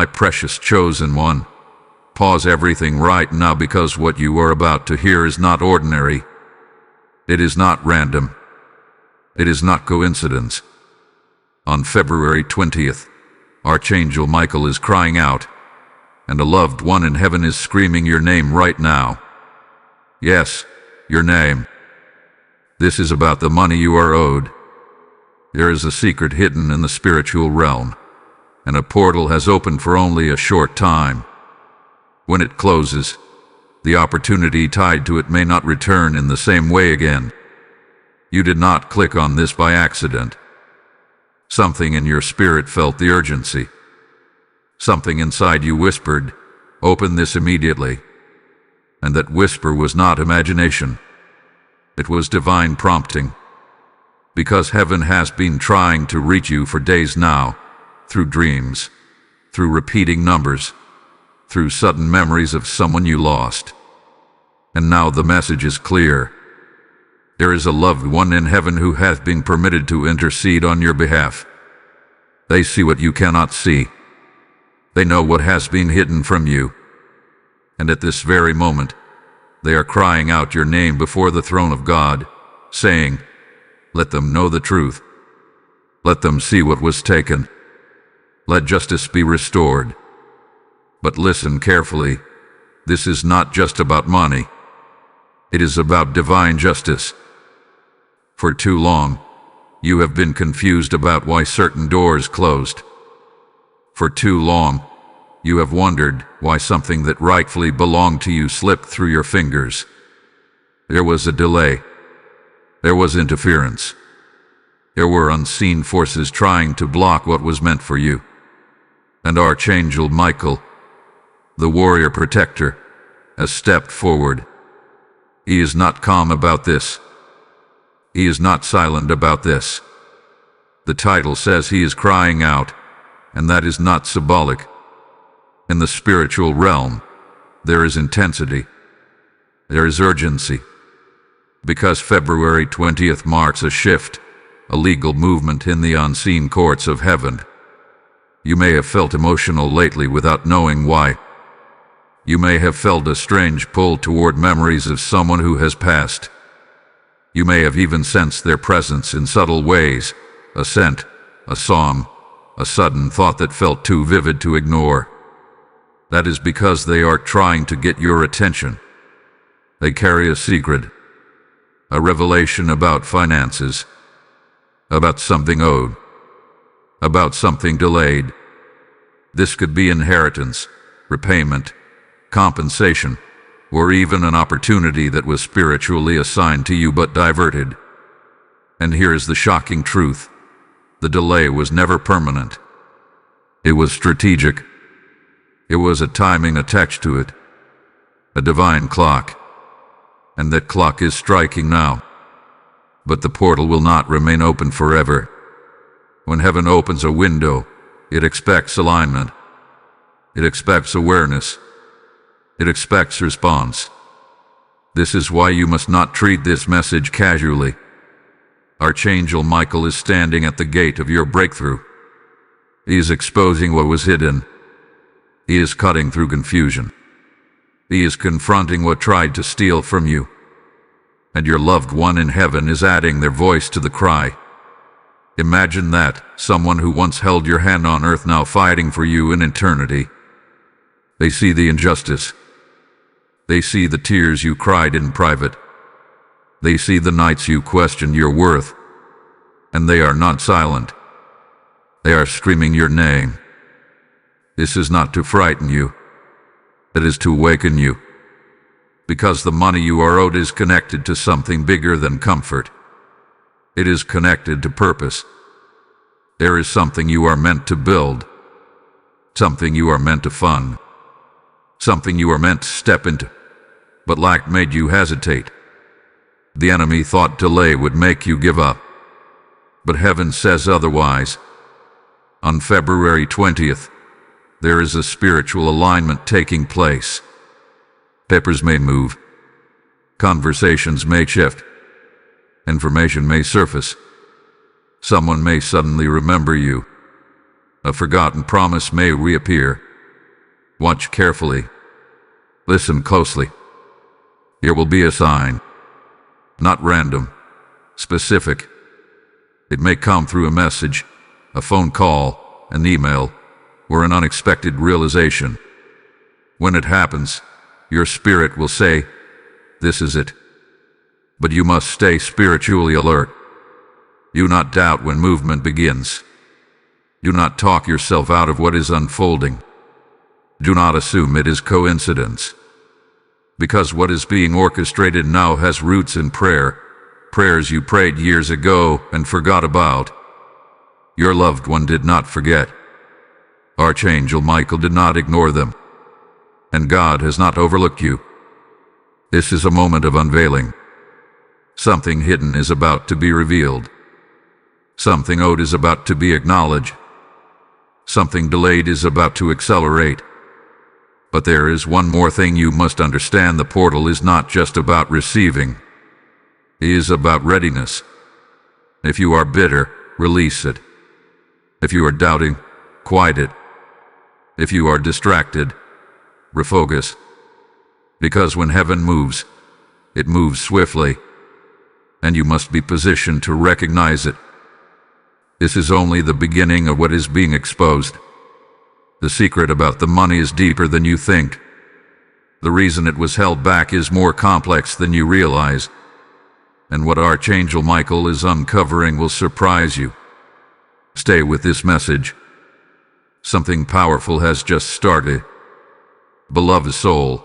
my precious chosen one, pause everything right now, because what you are about to hear is not ordinary. It is not random. It is not coincidence. On February 20th, Archangel Michael is crying out, and a loved one in heaven is screaming your name right now. Yes, your name. This is about the money you are owed. There is a secret hidden in the spiritual realm, and a portal has opened for only a short time. When it closes, the opportunity tied to it may not return in the same way again. You did not click on this by accident. Something in your spirit felt the urgency. Something inside you whispered, "Open this immediately." And that whisper was not imagination. It was divine prompting. Because heaven has been trying to reach you for days now, through dreams, through repeating numbers, through sudden memories of someone you lost. And now the message is clear. There is a loved one in heaven who has been permitted to intercede on your behalf. They see what you cannot see. They know what has been hidden from you. And at this very moment, they are crying out your name before the throne of God, saying, "Let them know the truth. Let them see what was taken. Let justice be restored." But listen carefully. This is not just about money. It is about divine justice. For too long, you have been confused about why certain doors closed. For too long, you have wondered why something that rightfully belonged to you slipped through your fingers. There was a delay. There was interference. There were unseen forces trying to block what was meant for you. And Archangel Michael, the warrior protector, has stepped forward. He is not calm about this. He is not silent about this. The title says he is crying out, and that is not symbolic. In the spiritual realm, there is intensity. There is urgency. Because February 20th marks a shift, a legal movement in the unseen courts of heaven. You may have felt emotional lately without knowing why. You may have felt a strange pull toward memories of someone who has passed. You may have even sensed their presence in subtle ways, a scent, a song, a sudden thought that felt too vivid to ignore. That is because they are trying to get your attention. They carry a secret, a revelation about finances, about something owed, about something delayed. This could be inheritance, repayment, compensation, or even an opportunity that was spiritually assigned to you but diverted. And here is the shocking truth. The delay was never permanent. It was strategic. It was a timing attached to it, a divine clock. And that clock is striking now. But the portal will not remain open forever. When heaven opens a window, it expects alignment. It expects awareness. It expects response. This is why you must not treat this message casually. Archangel Michael is standing at the gate of your breakthrough. He is exposing what was hidden. He is cutting through confusion. He is confronting what tried to steal from you. And your loved one in heaven is adding their voice to the cry. Imagine that, someone who once held your hand on earth now fighting for you in eternity. They see the injustice. They see the tears you cried in private. They see the nights you questioned your worth. And they are not silent. They are screaming your name. This is not to frighten you. It is to awaken you. Because the money you are owed is connected to something bigger than comfort. It is connected to purpose. There is something you are meant to build. Something you are meant to fund. Something you are meant to step into, but lack made you hesitate. The enemy thought delay would make you give up. But heaven says otherwise. On February 20th, there is a spiritual alignment taking place. Papers may move. Conversations may shift. Information may surface. Someone may suddenly remember you. A forgotten promise may reappear. Watch carefully. Listen closely. Here will be a sign. Not random. Specific. It may come through a message, a phone call, an email, or an unexpected realization. When it happens, your spirit will say, "This is it." But you must stay spiritually alert. Do not doubt when movement begins. Do not talk yourself out of what is unfolding. Do not assume it is coincidence. Because what is being orchestrated now has roots in prayer, prayers you prayed years ago and forgot about. Your loved one did not forget. Archangel Michael did not ignore them. And God has not overlooked you. This is a moment of unveiling. Something hidden is about to be revealed. Something owed is about to be acknowledged. Something delayed is about to accelerate. But there is one more thing you must understand. The portal is not just about receiving. It is about readiness. If you are bitter, release it. If you are doubting, quiet it. If you are distracted, refocus. Because when heaven moves, it moves swiftly, and you must be positioned to recognize it. This is only the beginning of what is being exposed. The secret about the money is deeper than you think. The reason it was held back is more complex than you realize. And what Archangel Michael is uncovering will surprise you. Stay with this message. Something powerful has just started. Beloved soul,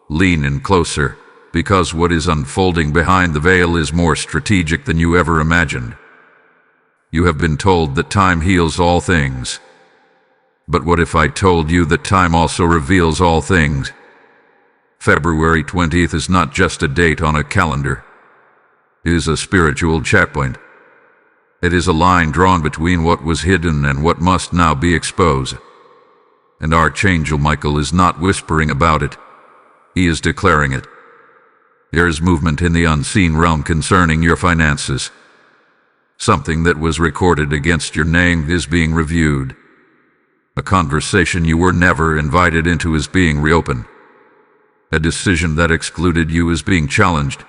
lean in closer, because what is unfolding behind the veil is more strategic than you ever imagined. You have been told that time heals all things. But what if I told you that time also reveals all things? February 20th is not just a date on a calendar. It is a spiritual checkpoint. It is a line drawn between what was hidden and what must now be exposed. And Archangel Michael is not whispering about it. He is declaring it. There is movement in the unseen realm concerning your finances. Something that was recorded against your name is being reviewed. A conversation you were never invited into is being reopened. A decision that excluded you is being challenged.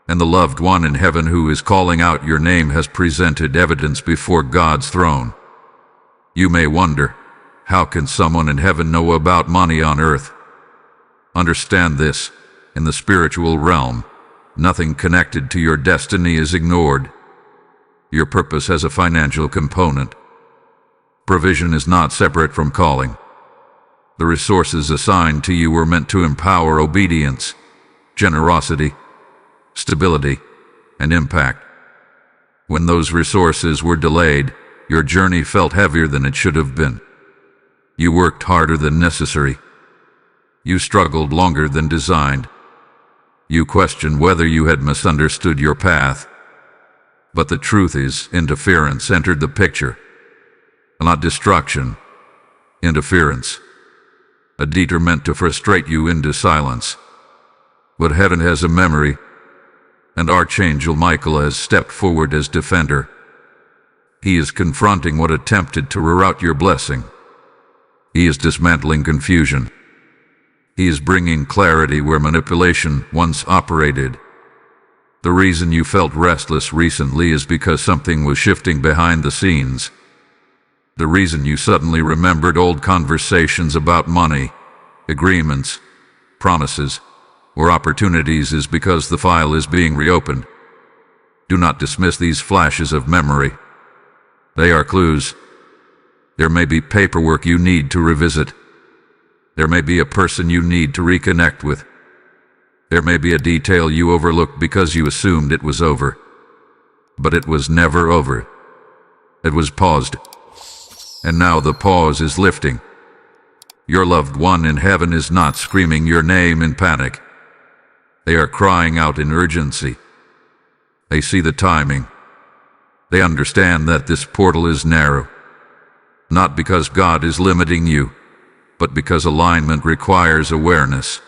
And the loved one in heaven who is calling out your name has presented evidence before God's throne. You may wonder, how can someone in heaven know about money on earth? Understand this, in the spiritual realm, nothing connected to your destiny is ignored. Your purpose has a financial component. Provision is not separate from calling. The resources assigned to you were meant to empower obedience, generosity, stability, and impact. When those resources were delayed, your journey felt heavier than it should have been. You worked harder than necessary. You struggled longer than designed. You questioned whether you had misunderstood your path. But the truth is, interference entered the picture. Not destruction, interference. A deter meant to frustrate you into silence. But heaven has a memory, and Archangel Michael has stepped forward as defender. He is confronting what attempted to reroute your blessing. He is dismantling confusion. He is bringing clarity where manipulation once operated. The reason you felt restless recently is because something was shifting behind the scenes. The reason you suddenly remembered old conversations about money, agreements, promises, or opportunities is because the file is being reopened. Do not dismiss these flashes of memory. They are clues. There may be paperwork you need to revisit. There may be a person you need to reconnect with. There may be a detail you overlooked because you assumed it was over. But it was never over. It was paused. And now the pause is lifting. Your loved one in heaven is not screaming your name in panic. They are crying out in urgency. They see the timing. They understand that this portal is narrow. Not because God is limiting you, but because alignment requires awareness.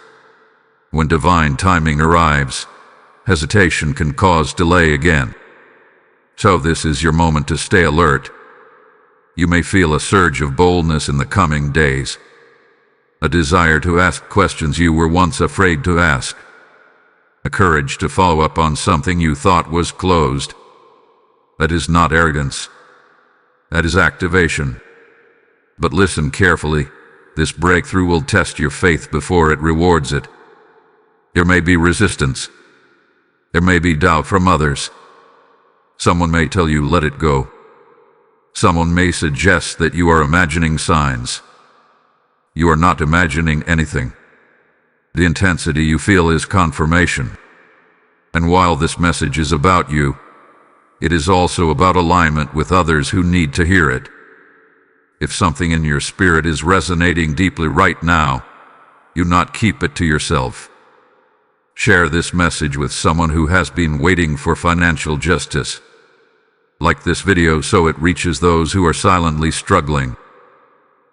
When divine timing arrives, hesitation can cause delay again. So this is your moment to stay alert. You may feel a surge of boldness in the coming days. a desire to ask questions you were once afraid to ask, a courage to follow up on something you thought was closed. That is not arrogance. That is activation. But listen carefully. This breakthrough will test your faith before it rewards it. There may be resistance. There may be doubt from others. Someone may tell you, let it go. Someone may suggest that you are imagining signs. You are not imagining anything. The intensity you feel is confirmation. And while this message is about you, it is also about alignment with others who need to hear it. If something in your spirit is resonating deeply right now, you not keep it to yourself. Share this message with someone who has been waiting for financial justice. Like this video so it reaches those who are silently struggling.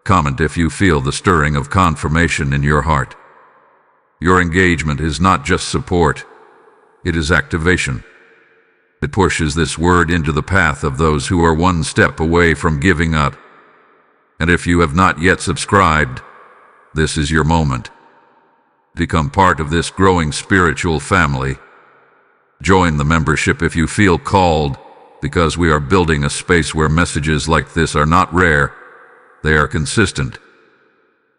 Comment if you feel the stirring of confirmation in your heart. Your engagement is not just support, it is activation. It pushes this word into the path of those who are one step away from giving up. And if you have not yet subscribed, this is your moment. Become part of this growing spiritual family. Join the membership if you feel called, because we are building a space where messages like this are not rare, they are consistent.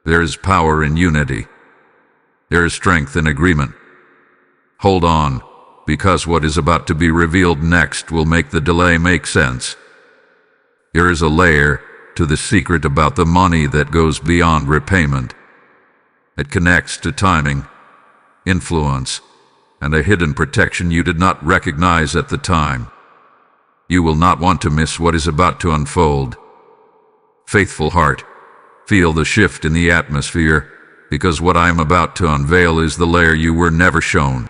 There is power in unity. There is strength in agreement. Hold on, because what is about to be revealed next will make the delay make sense. There is a layer to the secret about the money that goes beyond repayment. It connects to timing, influence, and a hidden protection you did not recognize at the time. You will not want to miss what is about to unfold. Faithful heart, feel the shift in the atmosphere, because what I am about to unveil is the layer you were never shown.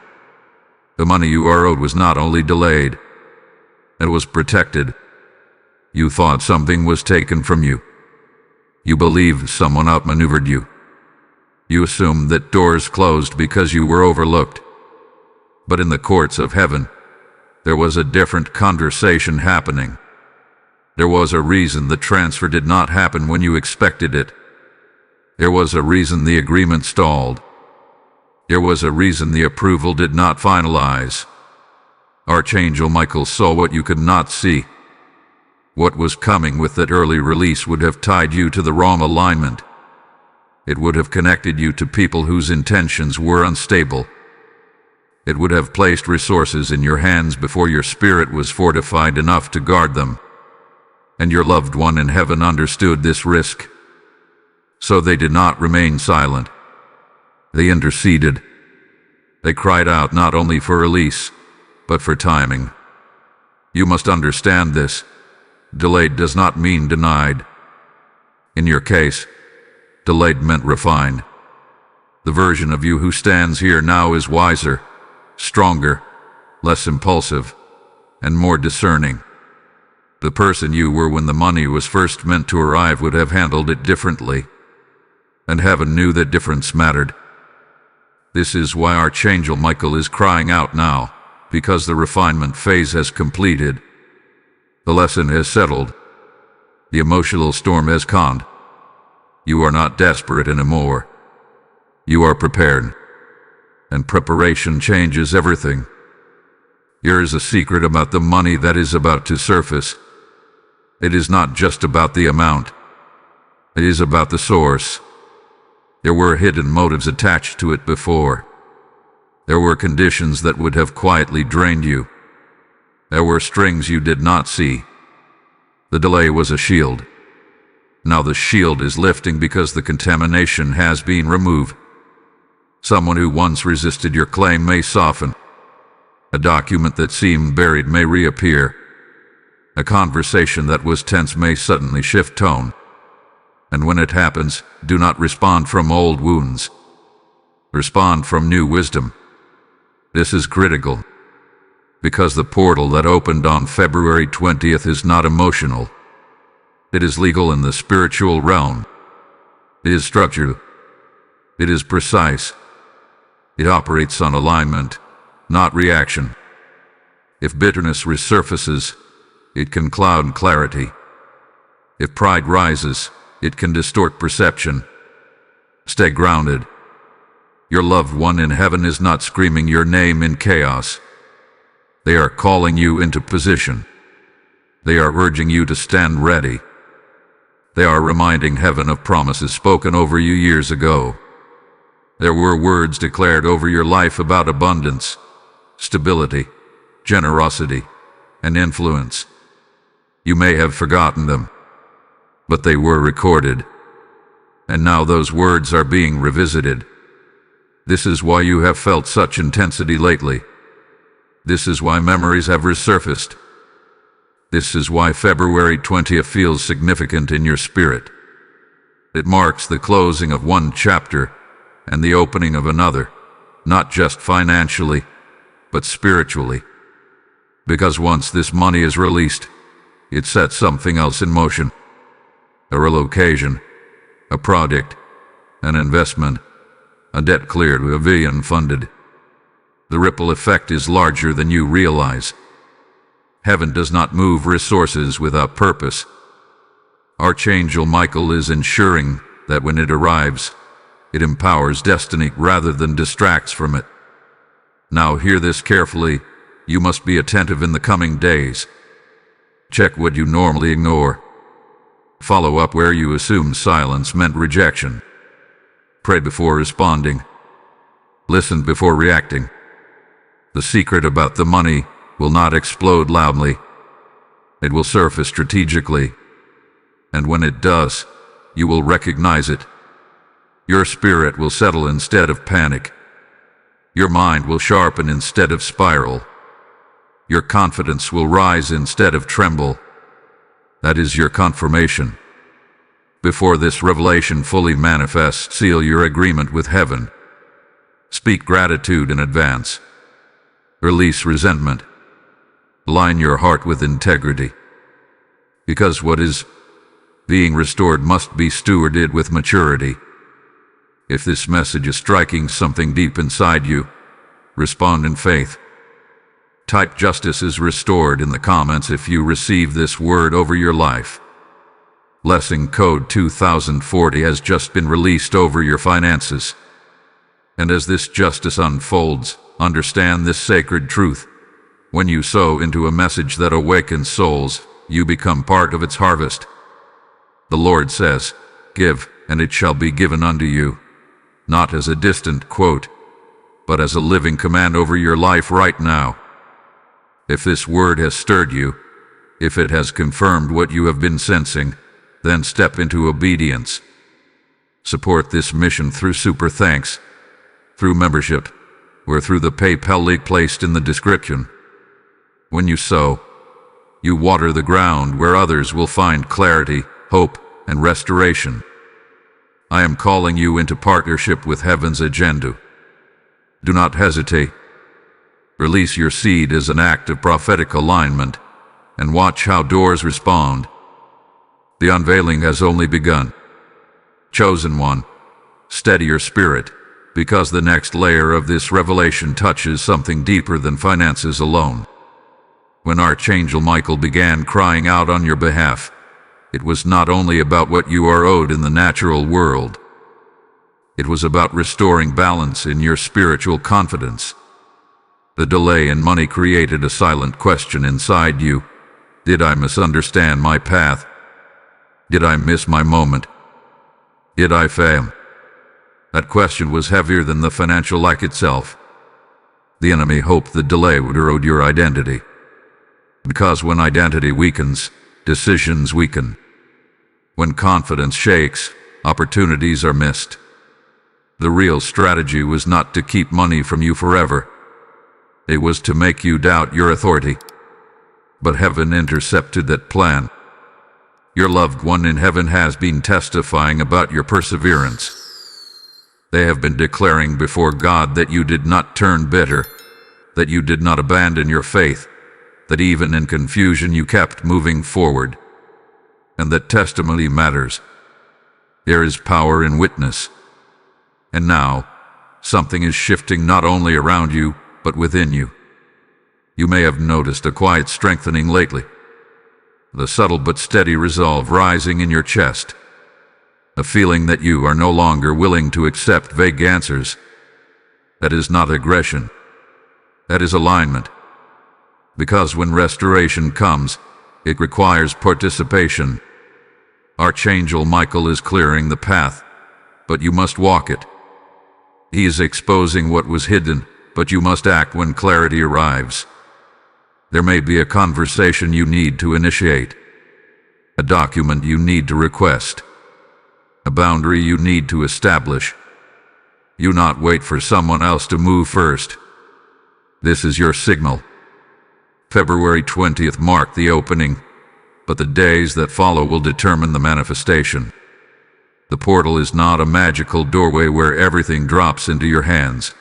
The money you are owed was not only delayed, it was protected. You thought something was taken from you. You believed someone outmaneuvered you. You assumed that doors closed because you were overlooked. But in the courts of heaven, there was a different conversation happening. There was a reason the transfer did not happen when you expected it. There was a reason the agreement stalled. There was a reason the approval did not finalize. Archangel Michael saw what you could not see. What was coming with that early release would have tied you to the wrong alignment. It would have connected you to people whose intentions were unstable. It would have placed resources in your hands before your spirit was fortified enough to guard them. And your loved one in heaven understood this risk. So they did not remain silent. They interceded. They cried out not only for release, but for timing. You must understand this. Delayed does not mean denied. In your case, delayed meant refined. The version of you who stands here now is wiser, stronger, less impulsive, and more discerning. The person you were when the money was first meant to arrive would have handled it differently. And heaven knew that difference mattered. This is why Archangel Michael is crying out now, because the refinement phase has completed. The lesson has settled. The emotional storm has calmed. You are not desperate anymore. You are prepared. And preparation changes everything. Here is a secret about the money that is about to surface. It is not just about the amount. It is about the source. There were hidden motives attached to it before. There were conditions that would have quietly drained you. There were strings you did not see. The delay was a shield. Now the shield is lifting because the contamination has been removed. Someone who once resisted your claim may soften. A document that seemed buried may reappear. A conversation that was tense may suddenly shift tone. And when it happens, do not respond from old wounds. Respond from new wisdom. This is critical. Because the portal that opened on February 20th is not emotional. It is legal in the spiritual realm. It is structured. It is precise. It operates on alignment, not reaction. If bitterness resurfaces, it can cloud clarity. If pride rises, it can distort perception. Stay grounded. Your loved one in heaven is not screaming your name in chaos. They are calling you into position. They are urging you to stand ready. They are reminding heaven of promises spoken over you years ago. There were words declared over your life about abundance, stability, generosity, and influence. You may have forgotten them, but they were recorded. And now those words are being revisited. This is why you have felt such intensity lately. This is why memories have resurfaced. This is why February 20th feels significant in your spirit. It marks the closing of one chapter and the opening of another, not just financially, but spiritually. Because once this money is released, it sets something else in motion. A relocation, a project, an investment, a debt cleared, a vision funded. The ripple effect is larger than you realize. Heaven does not move resources without purpose. Archangel Michael is ensuring that when it arrives, it empowers destiny rather than distracts from it. Now hear this carefully. You must be attentive in the coming days. Check what you normally ignore. Follow up where you assume silence meant rejection. Pray before responding. Listen before reacting. The secret about the money will not explode loudly. It will surface strategically. And when it does, you will recognize it. Your spirit will settle instead of panic. Your mind will sharpen instead of spiral. Your confidence will rise instead of tremble. That is your confirmation. Before this revelation fully manifests, seal your agreement with heaven. Speak gratitude in advance. Release resentment. Align your heart with integrity. Because what is being restored must be stewarded with maturity. If this message is striking something deep inside you, respond in faith. Type "Justice is restored" in the comments if you receive this word over your life. Blessing code 2040 has just been released over your finances. And as this justice unfolds, understand this sacred truth. When you sow into a message that awakens souls, you become part of its harvest. The Lord says, "Give, and it shall be given unto you," not as a distant quote, but as a living command over your life right now. If this word has stirred you, if it has confirmed what you have been sensing, then step into obedience. Support this mission through super thanks, through membership, or through the PayPal link placed in the description. When you sow, you water the ground where others will find clarity, hope, and restoration. I am calling you into partnership with heaven's agenda. Do not hesitate. Release your seed as an act of prophetic alignment, and watch how doors respond. The unveiling has only begun. Chosen one, steady your spirit, because the next layer of this revelation touches something deeper than finances alone. When Archangel Michael began crying out on your behalf, it was not only about what you are owed in the natural world. It was about restoring balance in your spiritual confidence. The delay in money created a silent question inside you. Did I misunderstand my path? Did I miss my moment? Did I fail? That question was heavier than the financial lack itself. The enemy hoped the delay would erode your identity. Because when identity weakens, decisions weaken. When confidence shakes, opportunities are missed. The real strategy was not to keep money from you forever. It was to make you doubt your authority. But heaven intercepted that plan. Your loved one in heaven has been testifying about your perseverance. They have been declaring before God that you did not turn bitter, that you did not abandon your faith, that even in confusion you kept moving forward, and that testimony matters. There is power in witness. And now, something is shifting not only around you, but within you. You may have noticed a quiet strengthening lately, the subtle but steady resolve rising in your chest, a feeling that you are no longer willing to accept vague answers. That is not aggression. That is alignment. Because when restoration comes, it requires participation. Archangel Michael is clearing the path, but you must walk it. He is exposing what was hidden, but you must act when clarity arrives. There may be a conversation you need to initiate, a document you need to request, a boundary you need to establish. You not wait for someone else to move first. This is your signal. February 20th marked the opening, but the days that follow will determine the manifestation. The portal is not a magical doorway where everything drops into your hands.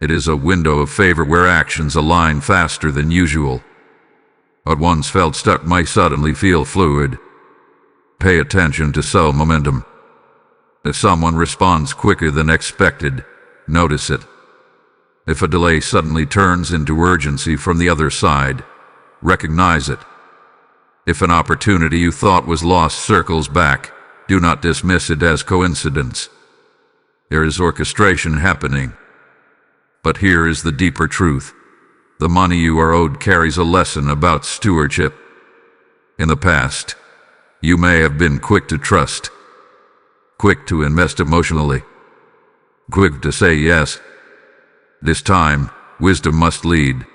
It is a window of favor where actions align faster than usual. What once felt stuck might suddenly feel fluid. Pay attention to subtle momentum. If someone responds quicker than expected, notice it. If a delay suddenly turns into urgency from the other side, recognize it. If an opportunity you thought was lost circles back, do not dismiss it as coincidence. There is orchestration happening. But here is the deeper truth. The money you are owed carries a lesson about stewardship. In the past, you may have been quick to trust, quick to invest emotionally, quick to say yes. This time, wisdom must lead.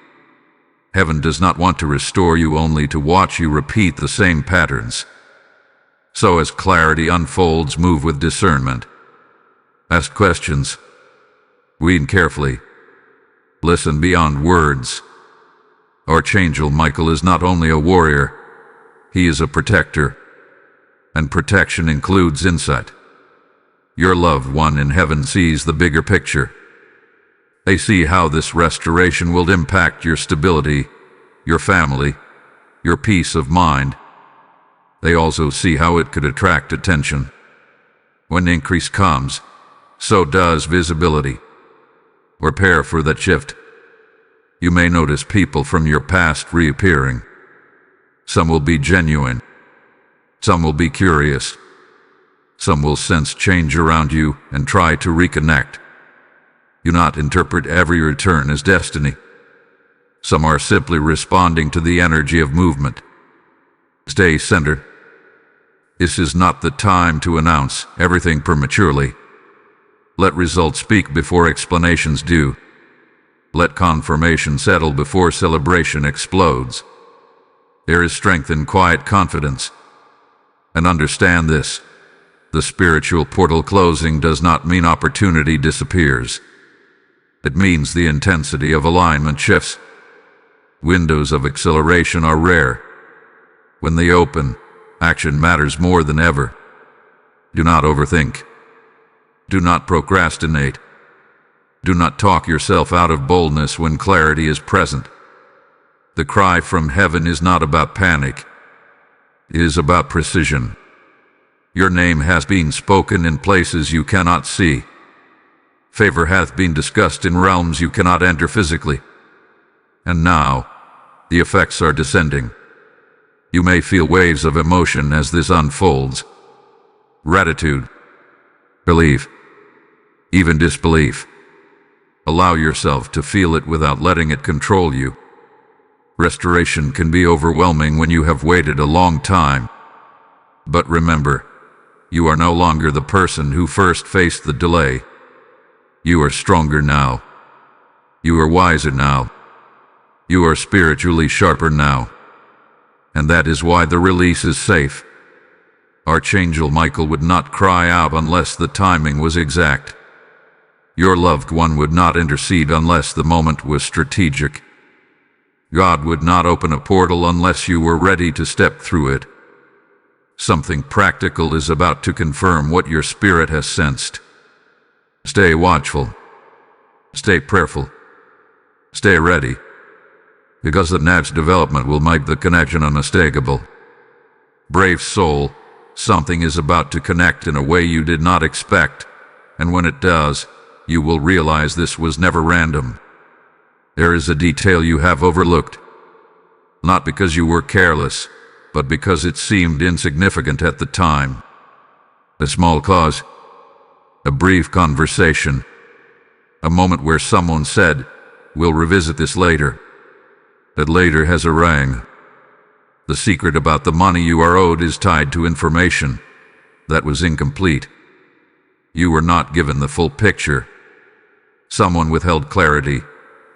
Heaven does not want to restore you only to watch you repeat the same patterns. So as clarity unfolds, move with discernment. Ask questions. Read carefully. Listen beyond words. Archangel Michael is not only a warrior, he is a protector. And protection includes insight. Your loved one in heaven sees the bigger picture. They see how this restoration will impact your stability, your family, your peace of mind. They also see how it could attract attention. When increase comes, so does visibility. Prepare for that shift. You may notice people from your past reappearing. Some will be genuine. Some will be curious. Some will sense change around you and try to reconnect. Do not interpret every return as destiny. Some are simply responding to the energy of movement. Stay centered. This is not the time to announce everything prematurely. Let results speak before explanations do. Let confirmation settle before celebration explodes. There is strength in quiet confidence. And understand this. The spiritual portal closing does not mean opportunity disappears. It means the intensity of alignment shifts. Windows of acceleration are rare. When they open, action matters more than ever. Do not overthink. Do not procrastinate. Do not talk yourself out of boldness when clarity is present. The cry from heaven is not about panic. It is about precision. Your name has been spoken in places you cannot see. Favor hath been discussed in realms you cannot enter physically. And now, the effects are descending. You may feel waves of emotion as this unfolds. Gratitude, belief, even disbelief. Allow yourself to feel it without letting it control you. Restoration can be overwhelming when you have waited a long time. But remember, you are no longer the person who first faced the delay. You are stronger now. You are wiser now. You are spiritually sharper now. And that is why the release is safe. Archangel Michael would not cry out unless the timing was exact. Your loved one would not intercede unless the moment was strategic. God would not open a portal unless you were ready to step through it. Something practical is about to confirm what your spirit has sensed. Stay watchful. Stay prayerful. Stay ready. Because the next development will make the connection unmistakable. Brave soul, something is about to connect in a way you did not expect, and when it does, you will realize this was never random. There is a detail you have overlooked. Not because you were careless, but because it seemed insignificant at the time. A small pause, a brief conversation, a moment where someone said, "We'll revisit this later." That later has a ring. The secret about the money you are owed is tied to information that was incomplete. You were not given the full picture. Someone withheld clarity,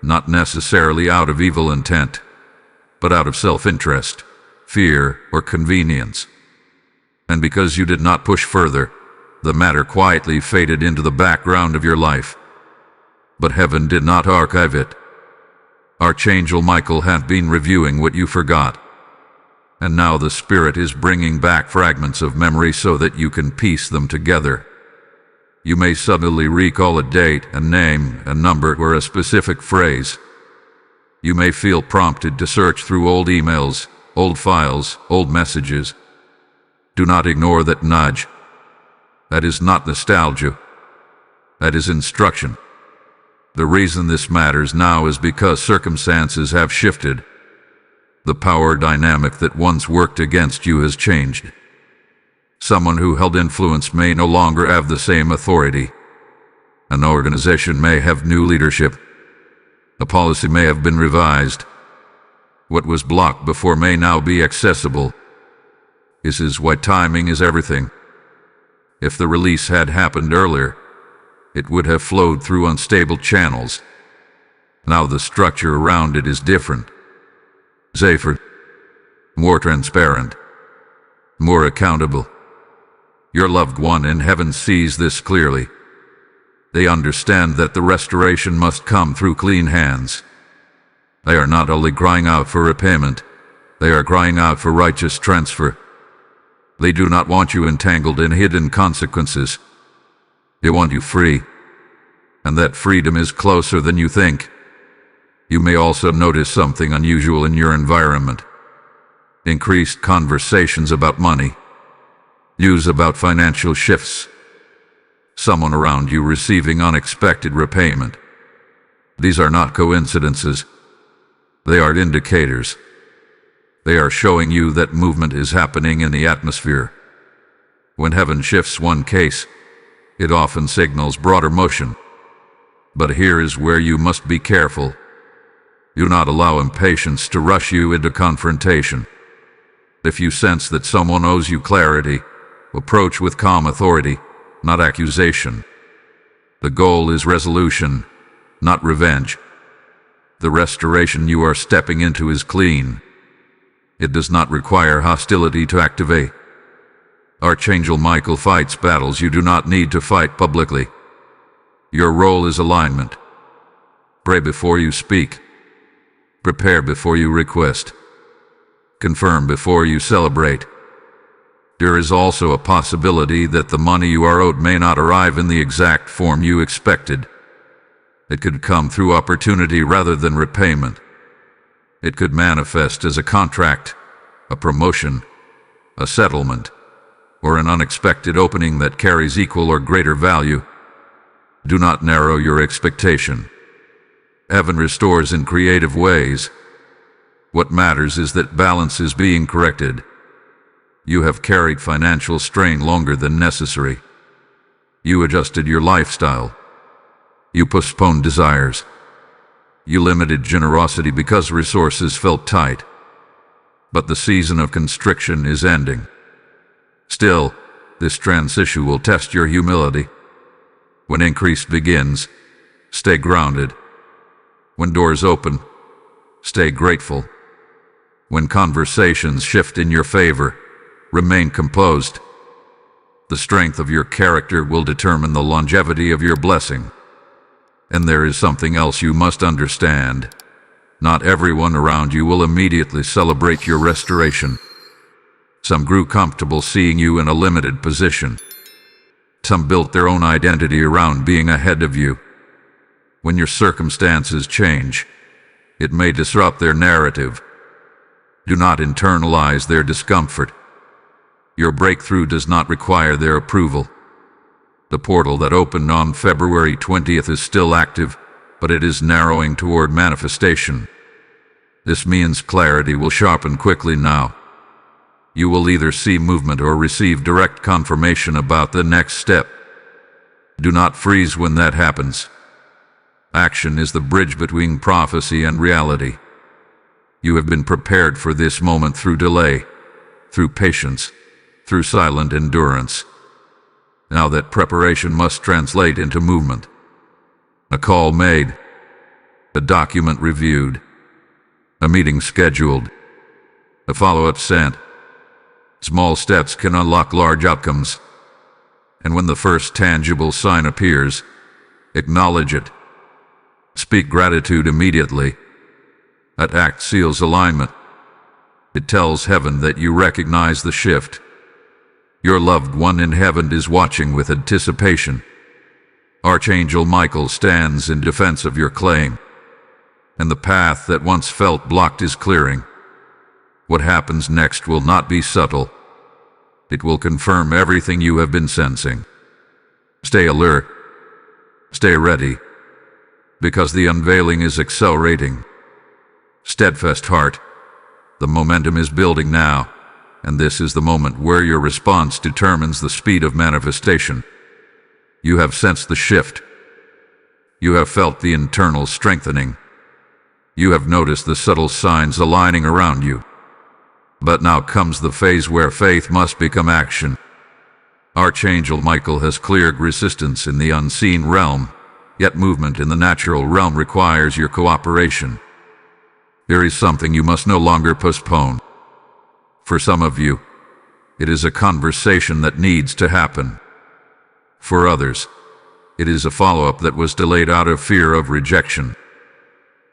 not necessarily out of evil intent, but out of self-interest, fear, or convenience. And because you did not push further, the matter quietly faded into the background of your life. But heaven did not archive it. Archangel Michael had been reviewing what you forgot. And now the Spirit is bringing back fragments of memory so that you can piece them together. You may suddenly recall a date, a name, a number, or a specific phrase. You may feel prompted to search through old emails, old files, old messages. Do not ignore that nudge. That is not nostalgia. That is instruction. The reason this matters now is because circumstances have shifted. The power dynamic that once worked against you has changed. Someone who held influence may no longer have the same authority. An organization may have new leadership. A policy may have been revised. What was blocked before may now be accessible. This is why timing is everything. If the release had happened earlier, it would have flowed through unstable channels. Now the structure around it is different. Safer, more transparent, more accountable. Your loved one in heaven sees this clearly. They understand that the restoration must come through clean hands. They are not only crying out for repayment, they are crying out for righteous transfer. They do not want you entangled in hidden consequences. They want you free, and that freedom is closer than you think. You may also notice something unusual in your environment. Increased conversations about money. News about financial shifts. Someone around you receiving unexpected repayment. These are not coincidences. They are indicators. They are showing you that movement is happening in the atmosphere. When heaven shifts one case, it often signals broader motion. But here is where you must be careful. Do not allow impatience to rush you into confrontation. If you sense that someone owes you clarity, approach with calm authority, not accusation. The goal is resolution, not revenge. The restoration you are stepping into is clean. It does not require hostility to activate. Archangel Michael fights battles you do not need to fight publicly. Your role is alignment. Pray before you speak. Prepare before you request. Confirm before you celebrate. There is also a possibility that the money you are owed may not arrive in the exact form you expected. It could come through opportunity rather than repayment. It could manifest as a contract, a promotion, a settlement, or an unexpected opening that carries equal or greater value. Do not narrow your expectation. Heaven restores in creative ways. What matters is that balance is being corrected. You have carried financial strain longer than necessary. You adjusted your lifestyle. You postponed desires. You limited generosity because resources felt tight. But the season of constriction is ending. Still, this transition will test your humility. When increase begins, stay grounded. When doors open, stay grateful. When conversations shift in your favor, remain composed. The strength of your character will determine the longevity of your blessing. And there is something else you must understand. Not everyone around you will immediately celebrate your restoration. Some grew comfortable seeing you in a limited position. Some built their own identity around being ahead of you. When your circumstances change, it may disrupt their narrative. Do not internalize their discomfort. Your breakthrough does not require their approval. The portal that opened on February 20th is still active, but it is narrowing toward manifestation. This means clarity will sharpen quickly now. You will either see movement or receive direct confirmation about the next step. Do not freeze when that happens. Action is the bridge between prophecy and reality. You have been prepared for this moment through delay, through patience, through silent endurance. Now that preparation must translate into movement. A call made, a document reviewed, a meeting scheduled, a follow-up sent. Small steps can unlock large outcomes. And when the first tangible sign appears, acknowledge it. Speak gratitude immediately. That act seals alignment. It tells heaven that you recognize the shift. Your loved one in heaven is watching with anticipation. Archangel Michael stands in defense of your claim, and the path that once felt blocked is clearing. What happens next will not be subtle. It will confirm everything you have been sensing. Stay alert. Stay ready, because the unveiling is accelerating. Steadfast heart, the momentum is building now, and this is the moment where your response determines the speed of manifestation. You have sensed the shift. You have felt the internal strengthening. You have noticed the subtle signs aligning around you. But now comes the phase where faith must become action. Archangel Michael has cleared resistance in the unseen realm, yet movement in the natural realm requires your cooperation. There is something you must no longer postpone. For some of you, it is a conversation that needs to happen. For others, it is a follow-up that was delayed out of fear of rejection.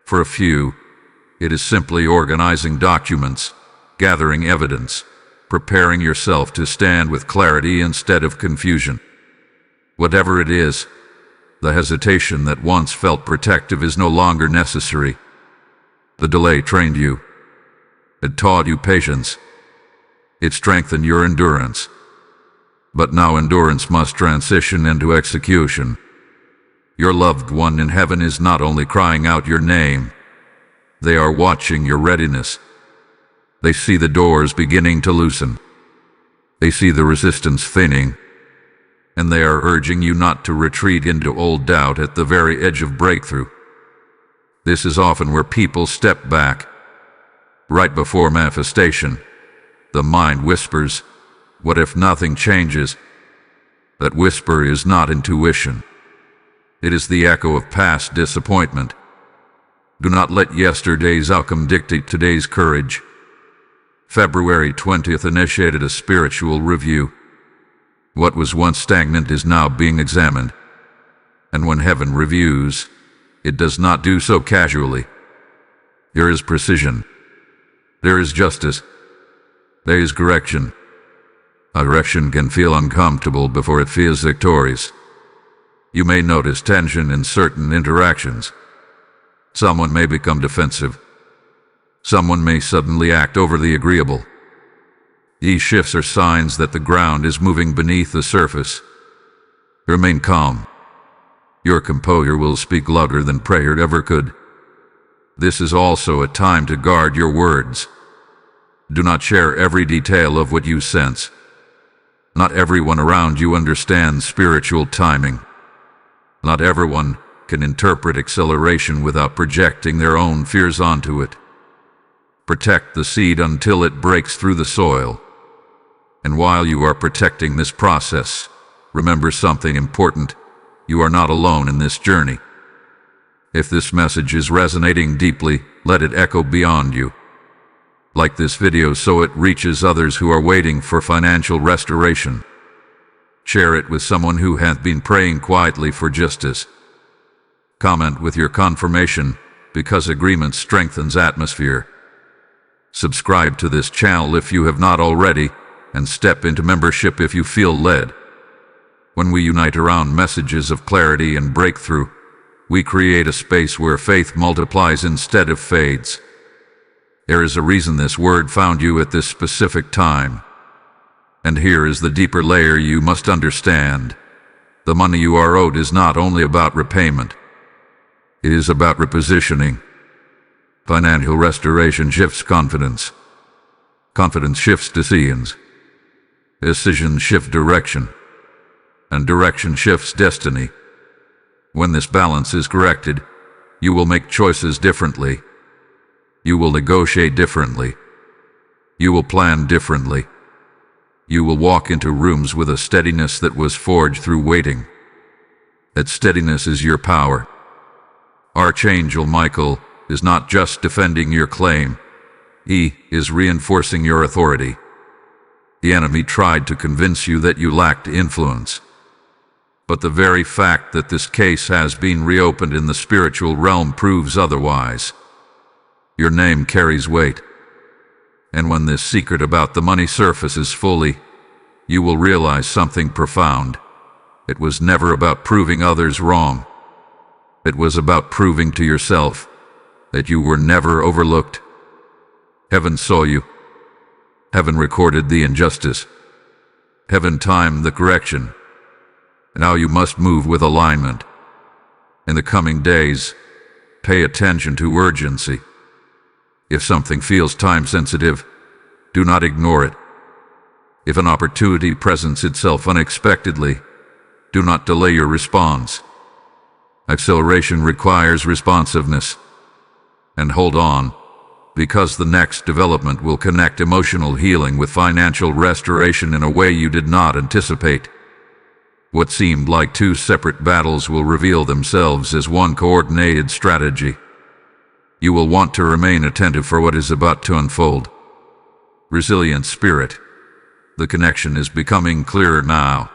For a few, it is simply organizing documents, gathering evidence, preparing yourself to stand with clarity instead of confusion. Whatever it is, the hesitation that once felt protective is no longer necessary. The delay trained you. It taught you patience. It strengthened your endurance. But now endurance must transition into execution. Your loved one in heaven is not only crying out your name, they are watching your readiness. They see the doors beginning to loosen. They see the resistance thinning, and they are urging you not to retreat into old doubt at the very edge of breakthrough. This is often where people step back. Right before manifestation, the mind whispers, "What if nothing changes?" That whisper is not intuition. It is the echo of past disappointment. Do not let yesterday's outcome dictate today's courage. February 20th initiated a spiritual review. What was once stagnant is now being examined. And when heaven reviews, it does not do so casually. There is precision. There is justice. There is correction. A correction can feel uncomfortable before it feels victorious. You may notice tension in certain interactions. Someone may become defensive. Someone may suddenly act overly agreeable. These shifts are signs that the ground is moving beneath the surface. Remain calm. Your composure will speak louder than prayer ever could. This is also a time to guard your words. Do not share every detail of what you sense. Not everyone around you understands spiritual timing. Not everyone can interpret acceleration without projecting their own fears onto it. Protect the seed until it breaks through the soil. And while you are protecting this process, remember something important. You are not alone in this journey. If this message is resonating deeply, let it echo beyond you. Like this video so it reaches others who are waiting for financial restoration. Share it with someone who hath been praying quietly for justice. Comment with your confirmation, because agreement strengthens atmosphere. Subscribe to this channel if you have not already, and step into membership if you feel led. When we unite around messages of clarity and breakthrough, we create a space where faith multiplies instead of fades. There is a reason this word found you at this specific time. And here is the deeper layer you must understand. The money you are owed is not only about repayment. It is about repositioning. Financial restoration shifts confidence. Confidence shifts decisions. Decisions shift direction. And direction shifts destiny. When this balance is corrected, you will make choices differently. You will negotiate differently. You will plan differently. You will walk into rooms with a steadiness that was forged through waiting. That steadiness is your power. Archangel Michael is not just defending your claim. He is reinforcing your authority. The enemy tried to convince you that you lacked influence. But the very fact that this case has been reopened in the spiritual realm proves otherwise. Your name carries weight. And when this secret about the money surfaces fully, you will realize something profound. It was never about proving others wrong. It was about proving to yourself that you were never overlooked. Heaven saw you. Heaven recorded the injustice. Heaven timed the correction. Now you must move with alignment. In the coming days, pay attention to urgency. If something feels time-sensitive, do not ignore it. If an opportunity presents itself unexpectedly, do not delay your response. Acceleration requires responsiveness. And hold on, because the next development will connect emotional healing with financial restoration in a way you did not anticipate. What seemed like two separate battles will reveal themselves as one coordinated strategy. You will want to remain attentive for what is about to unfold. Resilient spirit. The connection is becoming clearer now,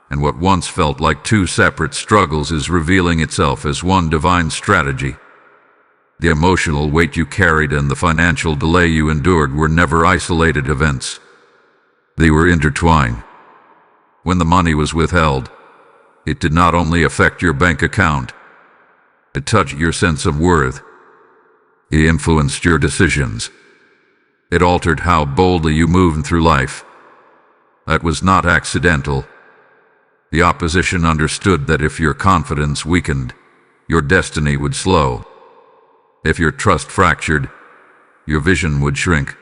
and what once felt like two separate struggles is revealing itself as one divine strategy. The emotional weight you carried and the financial delay you endured were never isolated events. They were intertwined. When the money was withheld, it did not only affect your bank account, it touched your sense of worth. It influenced your decisions. It altered how boldly you moved through life. That was not accidental. The opposition understood that if your confidence weakened, your destiny would slow. If your trust fractured, your vision would shrink.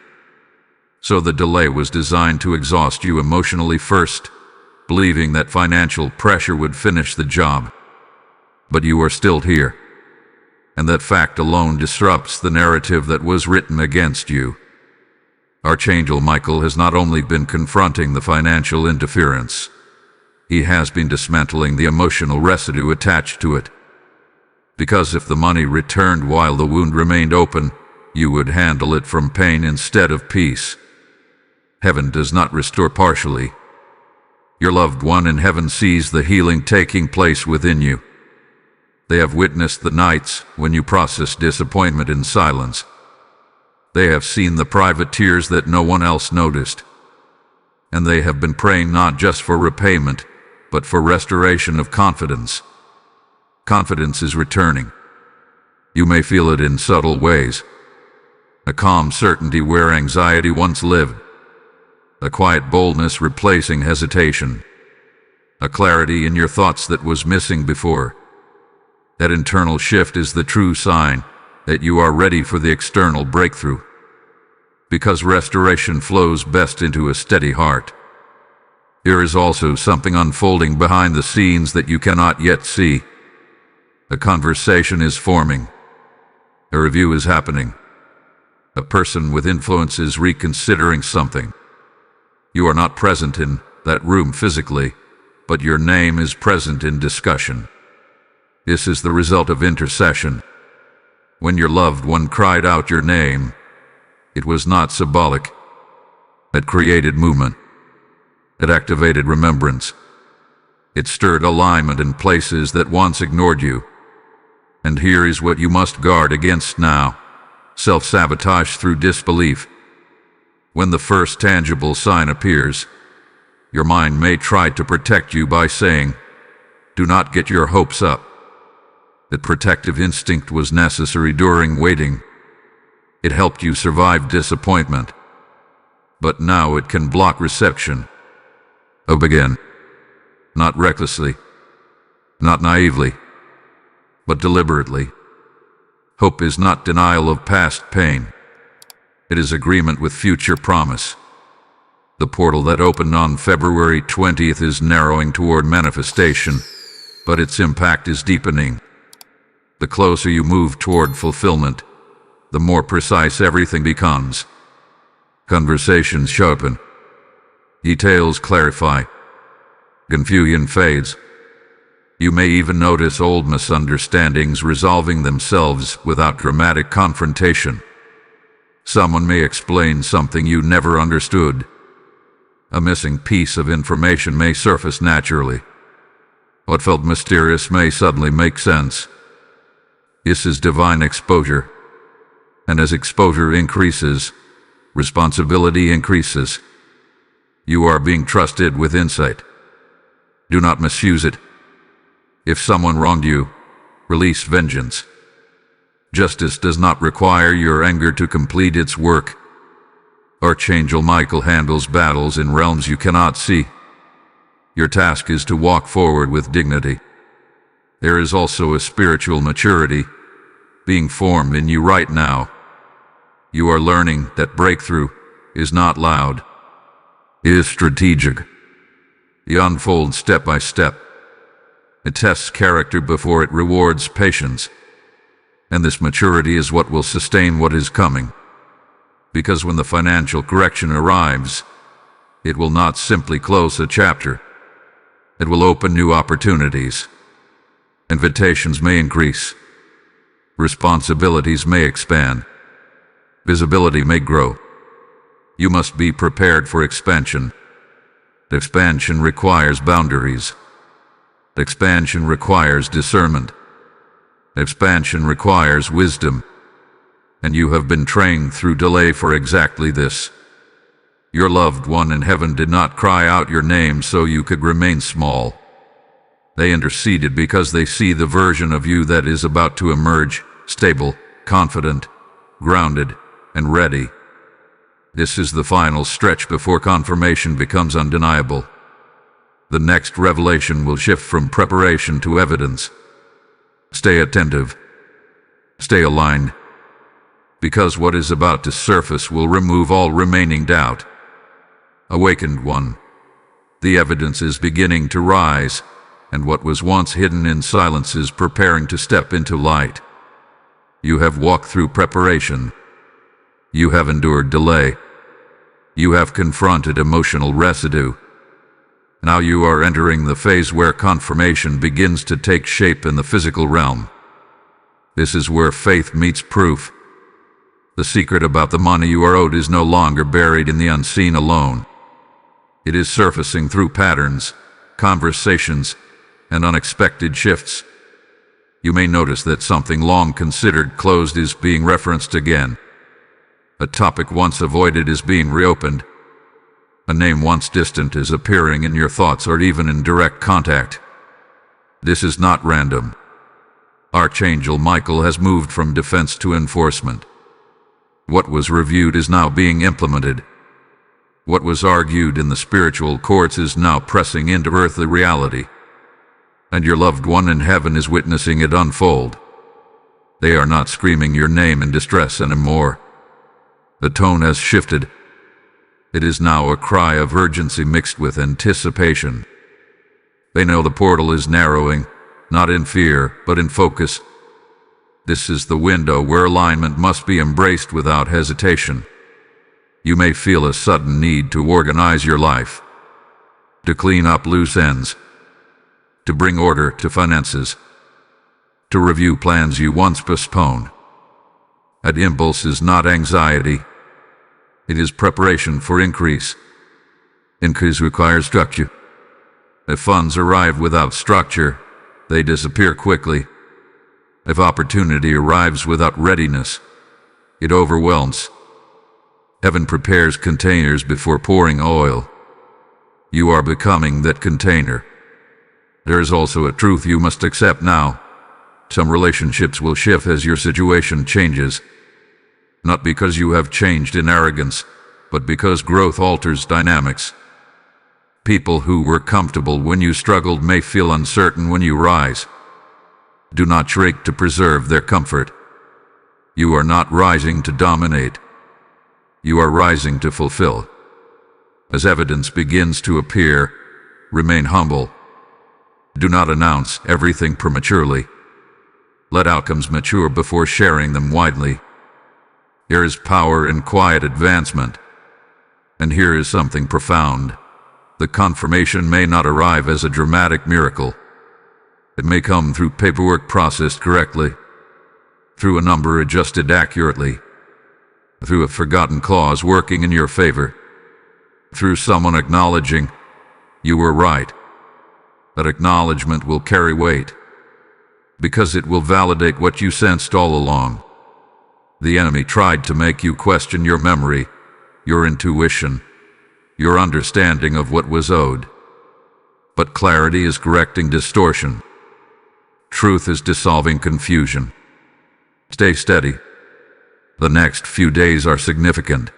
So the delay was designed to exhaust you emotionally first, believing that financial pressure would finish the job. But you are still here. And that fact alone disrupts the narrative that was written against you. Archangel Michael has not only been confronting the financial interference, he has been dismantling the emotional residue attached to it. Because if the money returned while the wound remained open, you would handle it from pain instead of peace. Heaven does not restore partially. Your loved one in heaven sees the healing taking place within you. They have witnessed the nights when you process disappointment in silence. They have seen the private tears that no one else noticed. And they have been praying not just for repayment, but for restoration of confidence. Confidence is returning. You may feel it in subtle ways. A calm certainty where anxiety once lived. A quiet boldness replacing hesitation. A clarity in your thoughts that was missing before. That internal shift is the true sign that you are ready for the external breakthrough. Because restoration flows best into a steady heart. There is also something unfolding behind the scenes that you cannot yet see. A conversation is forming. A review is happening. A person with influence is reconsidering something. You are not present in that room physically, but your name is present in discussion. This is the result of intercession. When your loved one cried out your name, it was not symbolic. It created movement. It activated remembrance. It stirred alignment in places that once ignored you. And here is what you must guard against now: self-sabotage through disbelief. When the first tangible sign appears, your mind may try to protect you by saying, "Do not get your hopes up." That protective instinct was necessary during waiting. It helped you survive disappointment. But now it can block reception. Hope again. Not recklessly, not naively, but deliberately. Hope is not denial of past pain. It is agreement with future promise. The portal that opened on February 20th is narrowing toward manifestation, but its impact is deepening. The closer you move toward fulfillment, the more precise everything becomes. Conversations sharpen. Details clarify. Confusion fades. You may even notice old misunderstandings resolving themselves without dramatic confrontation. Someone may explain something you never understood. A missing piece of information may surface naturally. What felt mysterious may suddenly make sense. This is divine exposure. And as exposure increases, responsibility increases. You are being trusted with insight. Do not misuse it. If someone wronged you, release vengeance. Justice does not require your anger to complete its work. Archangel Michael handles battles in realms you cannot see. Your task is to walk forward with dignity. There is also a spiritual maturity being formed in you right now. You are learning that breakthrough is not loud. It is strategic. It unfolds step by step. It tests character before it rewards patience. And this maturity is what will sustain what is coming. Because when the financial correction arrives, it will not simply close a chapter. It will open new opportunities. Invitations may increase. Responsibilities may expand. Visibility may grow. You must be prepared for expansion. Expansion requires boundaries. Expansion requires discernment. Expansion requires wisdom. And you have been trained through delay for exactly this. Your loved one in heaven did not cry out your name so you could remain small. They interceded because they see the version of you that is about to emerge, stable, confident, grounded, and ready. This is the final stretch before confirmation becomes undeniable. The next revelation will shift from preparation to evidence. Stay attentive. Stay aligned. Because what is about to surface will remove all remaining doubt. Awakened one. The evidence is beginning to rise, and what was once hidden in silence is preparing to step into light. You have walked through preparation. You have endured delay. You have confronted emotional residue. Now you are entering the phase where confirmation begins to take shape in the physical realm. This is where faith meets proof. The secret about the money you are owed is no longer buried in the unseen alone. It is surfacing through patterns, conversations, and unexpected shifts. You may notice that something long considered closed is being referenced again. A topic once avoided is being reopened. A name once distant is appearing in your thoughts or even in direct contact. This is not random. Archangel Michael has moved from defense to enforcement. What was reviewed is now being implemented. What was argued in the spiritual courts is now pressing into earthly reality. And your loved one in heaven is witnessing it unfold. They are not screaming your name in distress anymore. The tone has shifted. It is now a cry of urgency mixed with anticipation. They know the portal is narrowing, not in fear, but in focus. This is the window where alignment must be embraced without hesitation. You may feel a sudden need to organize your life, to clean up loose ends, to bring order to finances, to review plans you once postponed. That impulse is not anxiety. It is preparation for increase. Increase requires structure. If funds arrive without structure, they disappear quickly. If opportunity arrives without readiness, it overwhelms. Heaven prepares containers before pouring oil. You are becoming that container. There is also a truth you must accept now. Some relationships will shift as your situation changes. Not because you have changed in arrogance, but because growth alters dynamics. People who were comfortable when you struggled may feel uncertain when you rise. Do not shrink to preserve their comfort. You are not rising to dominate. You are rising to fulfill. As evidence begins to appear, remain humble. Do not announce everything prematurely. Let outcomes mature before sharing them widely. Here is power in quiet advancement. And here is something profound. The confirmation may not arrive as a dramatic miracle. It may come through paperwork processed correctly, through a number adjusted accurately, through a forgotten clause working in your favor, through someone acknowledging, "You were right." That acknowledgement will carry weight, because it will validate what you sensed all along. The enemy tried to make you question your memory, your intuition, your understanding of what was owed. But clarity is correcting distortion. Truth is dissolving confusion. Stay steady. The next few days are significant.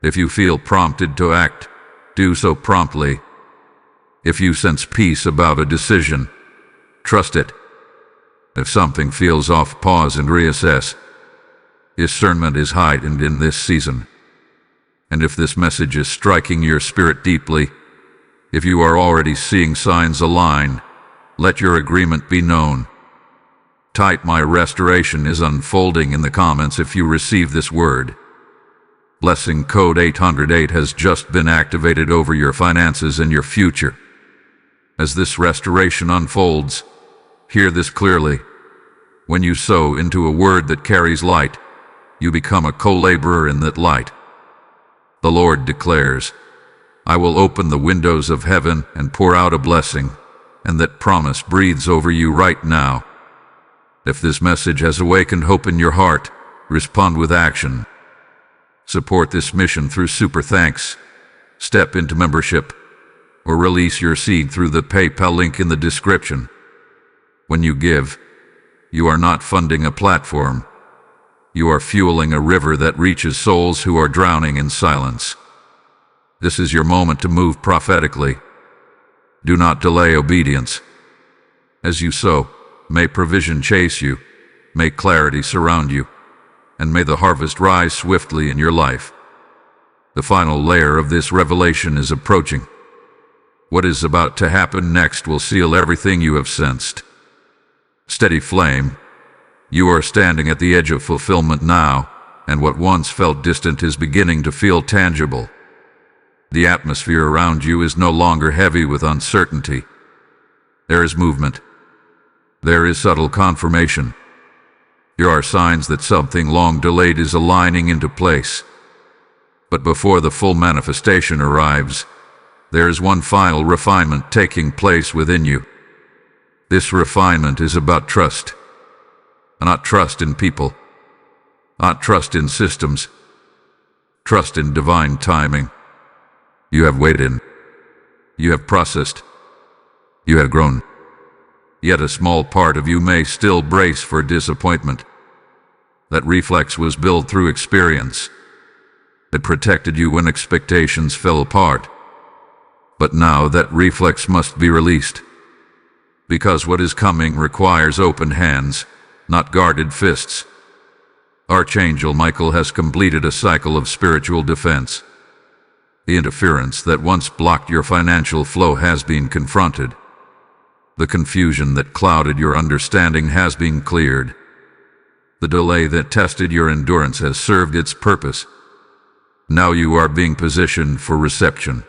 If you feel prompted to act, do so promptly. If you sense peace about a decision, trust it. If something feels off, pause and reassess. Discernment is heightened in this season. And if this message is striking your spirit deeply, if you are already seeing signs align, let your agreement be known. Type "My restoration is unfolding" in the comments if you receive this word. Blessing code 808 has just been activated over your finances and your future. As this restoration unfolds, hear this clearly. When you sow into a word that carries light, you become a co-laborer in that light. The Lord declares, "I will open the windows of heaven and pour out a blessing," and that promise breathes over you right now. If this message has awakened hope in your heart, respond with action. Support this mission through super thanks, step into membership, or release your seed through the PayPal link in the description. When you give, you are not funding a platform. You are fueling a river that reaches souls who are drowning in silence. This is your moment to move prophetically. Do not delay obedience. As you sow, may provision chase you, may clarity surround you, and may the harvest rise swiftly in your life. The final layer of this revelation is approaching. What is about to happen next will seal everything you have sensed. Steady flame. You are standing at the edge of fulfillment now, and what once felt distant is beginning to feel tangible. The atmosphere around you is no longer heavy with uncertainty. There is movement. There is subtle confirmation. Here are signs that something long delayed is aligning into place. But before the full manifestation arrives, there is one final refinement taking place within you. This refinement is about trust. Not trust in people. Not trust in systems. Trust in divine timing. You have waited. You have processed. You have grown. Yet a small part of you may still brace for disappointment. That reflex was built through experience. It protected you when expectations fell apart. But now that reflex must be released. Because what is coming requires open hands, not guarded fists. Archangel Michael has completed a cycle of spiritual defense. The interference that once blocked your financial flow has been confronted. The confusion that clouded your understanding has been cleared. The delay that tested your endurance has served its purpose. Now you are being positioned for reception.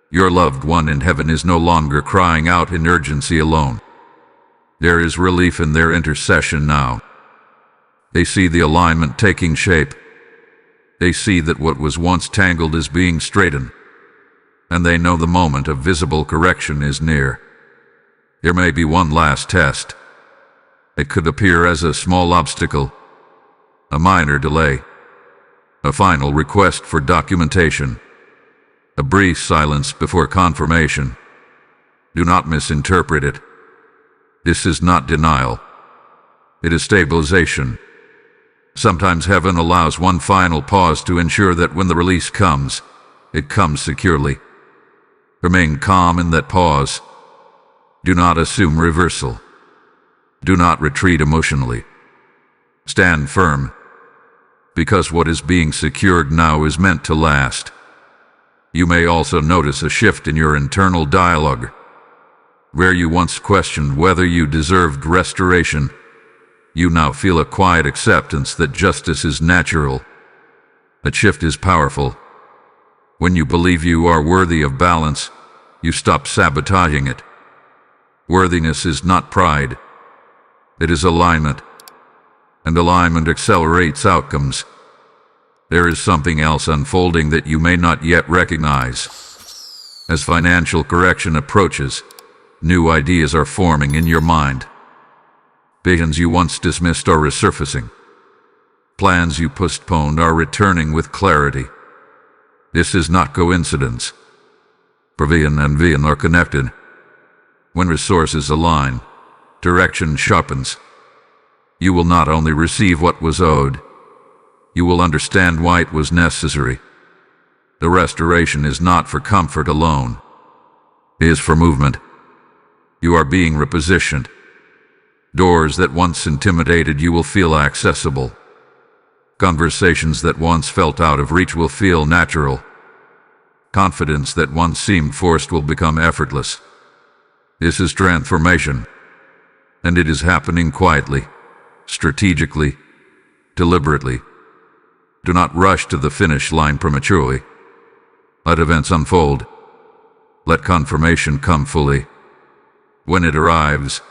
Your loved one in heaven is no longer crying out in urgency alone. There is relief in their intercession now. They see the alignment taking shape. They see that what was once tangled is being straightened. And they know the moment of visible correction is near. There may be one last test. It could appear as a small obstacle, a minor delay, a final request for documentation, a brief silence before confirmation. Do not misinterpret it. This is not denial. It is stabilization. Sometimes heaven allows one final pause to ensure that when the release comes, it comes securely. Remain calm in that pause. Do not assume reversal. Do not retreat emotionally. Stand firm. because what is being secured now is meant to last. You may also notice a shift in your internal dialogue. Where you once questioned whether you deserved restoration, you now feel a quiet acceptance that justice is natural. That shift is powerful. When you believe you are worthy of balance, you stop sabotaging it. Worthiness is not pride. It is alignment. And alignment accelerates outcomes. There is something else unfolding that you may not yet recognize. As financial correction approaches, new ideas are forming in your mind. Visions you once dismissed are resurfacing. Plans you postponed are returning with clarity. This is not coincidence. Provision and vision are connected. When resources align, direction sharpens. You will not only receive what was owed, you will understand why it was necessary. The restoration is not for comfort alone. It is for movement. You are being repositioned. Doors that once intimidated you will feel accessible. Conversations that once felt out of reach will feel natural. Confidence that once seemed forced will become effortless. This is transformation, and it is happening quietly, strategically, deliberately. Do not rush to the finish line prematurely. Let events unfold. Let confirmation come fully. When it arrives,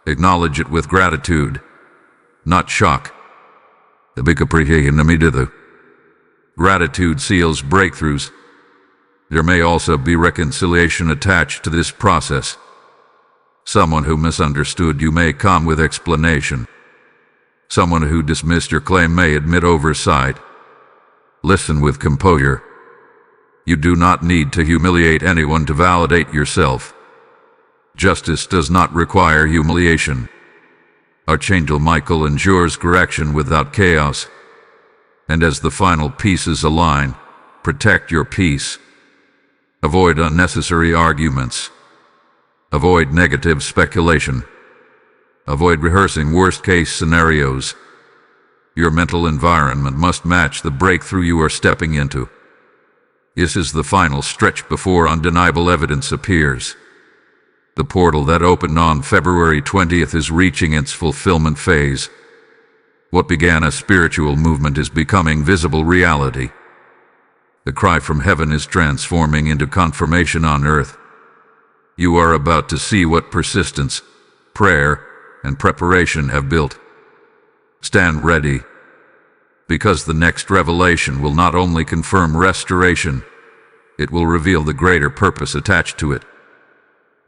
acknowledge it with gratitude, not shock. Gratitude seals breakthroughs. There may also be reconciliation attached to this process. Someone who misunderstood you may come with explanation. Someone who dismissed your claim may admit oversight. Listen with composure. You do not need to humiliate anyone to validate yourself. Justice does not require humiliation. Archangel Michael ensures correction without chaos. And as the final pieces align, protect your peace. Avoid unnecessary arguments. Avoid negative speculation. Avoid rehearsing worst-case scenarios. Your mental environment must match the breakthrough you are stepping into. This is the final stretch before undeniable evidence appears. The portal that opened on February 20th is reaching its fulfillment phase. What began as spiritual movement is becoming visible reality. The cry from heaven is transforming into confirmation on earth. You are about to see what persistence, prayer, and preparation have built. Stand ready, because the next revelation will not only confirm restoration, it will reveal the greater purpose attached to it.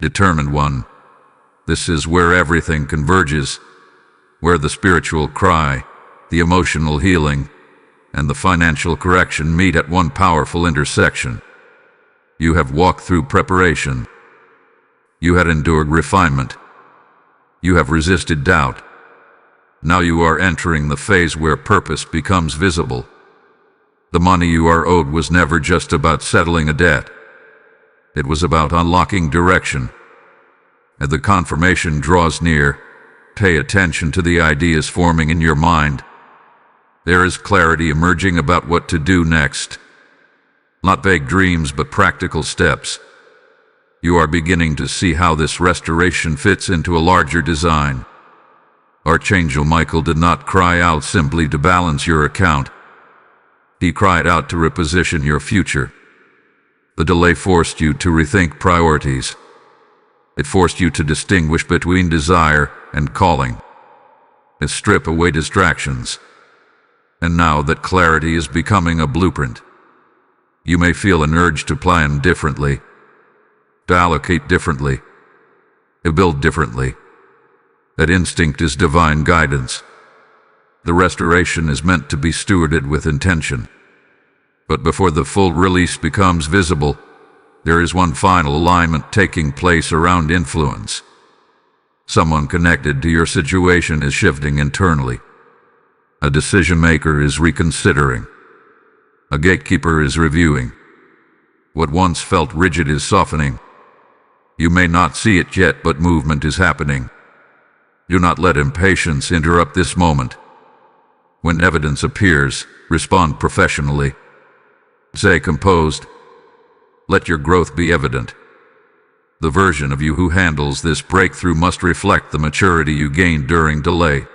Determined one. This is where everything converges, where the spiritual cry, the emotional healing, and the financial correction meet at one powerful intersection. You have walked through preparation. You had endured refinement. You have resisted doubt. Now you are entering the phase where purpose becomes visible. The money you are owed was never just about settling a debt. It was about unlocking direction. As the confirmation draws near, pay attention to the ideas forming in your mind. There is clarity emerging about what to do next. Not vague dreams, but practical steps. You are beginning to see how this restoration fits into a larger design. Archangel Michael did not cry out simply to balance your account. He cried out to reposition your future. The delay forced you to rethink priorities. It forced you to distinguish between desire and calling. It stripped away distractions. And now that clarity is becoming a blueprint, you may feel an urge to plan differently, to allocate differently, to build differently. That instinct is divine guidance. The restoration is meant to be stewarded with intention. But before the full release becomes visible, there is one final alignment taking place around influence. Someone connected to your situation is shifting internally. A decision maker is reconsidering. A gatekeeper is reviewing. What once felt rigid is softening. You may not see it yet, but movement is happening. Do not let impatience interrupt this moment. When evidence appears, respond professionally. Stay composed. Let your growth be evident. The version of you who handles this breakthrough must reflect the maturity you gained during delay.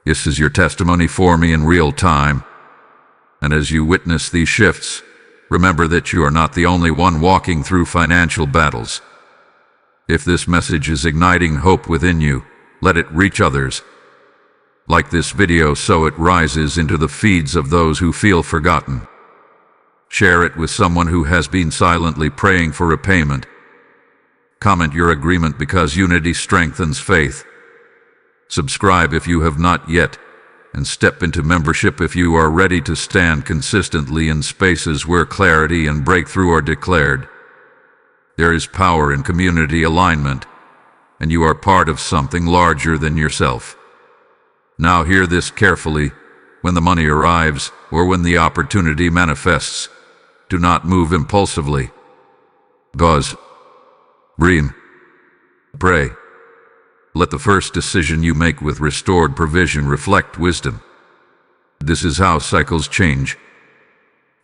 This is your testimony for me in real time. And as you witness these shifts, remember that you are not the only one walking through financial battles. If this message is igniting hope within you, let it reach others. Like this video so it rises into the feeds of those who feel forgotten. Share it with someone who has been silently praying for repayment. Comment your agreement because unity strengthens faith. Subscribe if you have not yet, and step into membership if you are ready to stand consistently in spaces where clarity and breakthrough are declared. There is power in community alignment, and you are part of something larger than yourself. Now hear this carefully. When the money arrives, or when the opportunity manifests, do not move impulsively. Pause. Breathe. Pray. Let the first decision you make with restored provision reflect wisdom. This is how cycles change.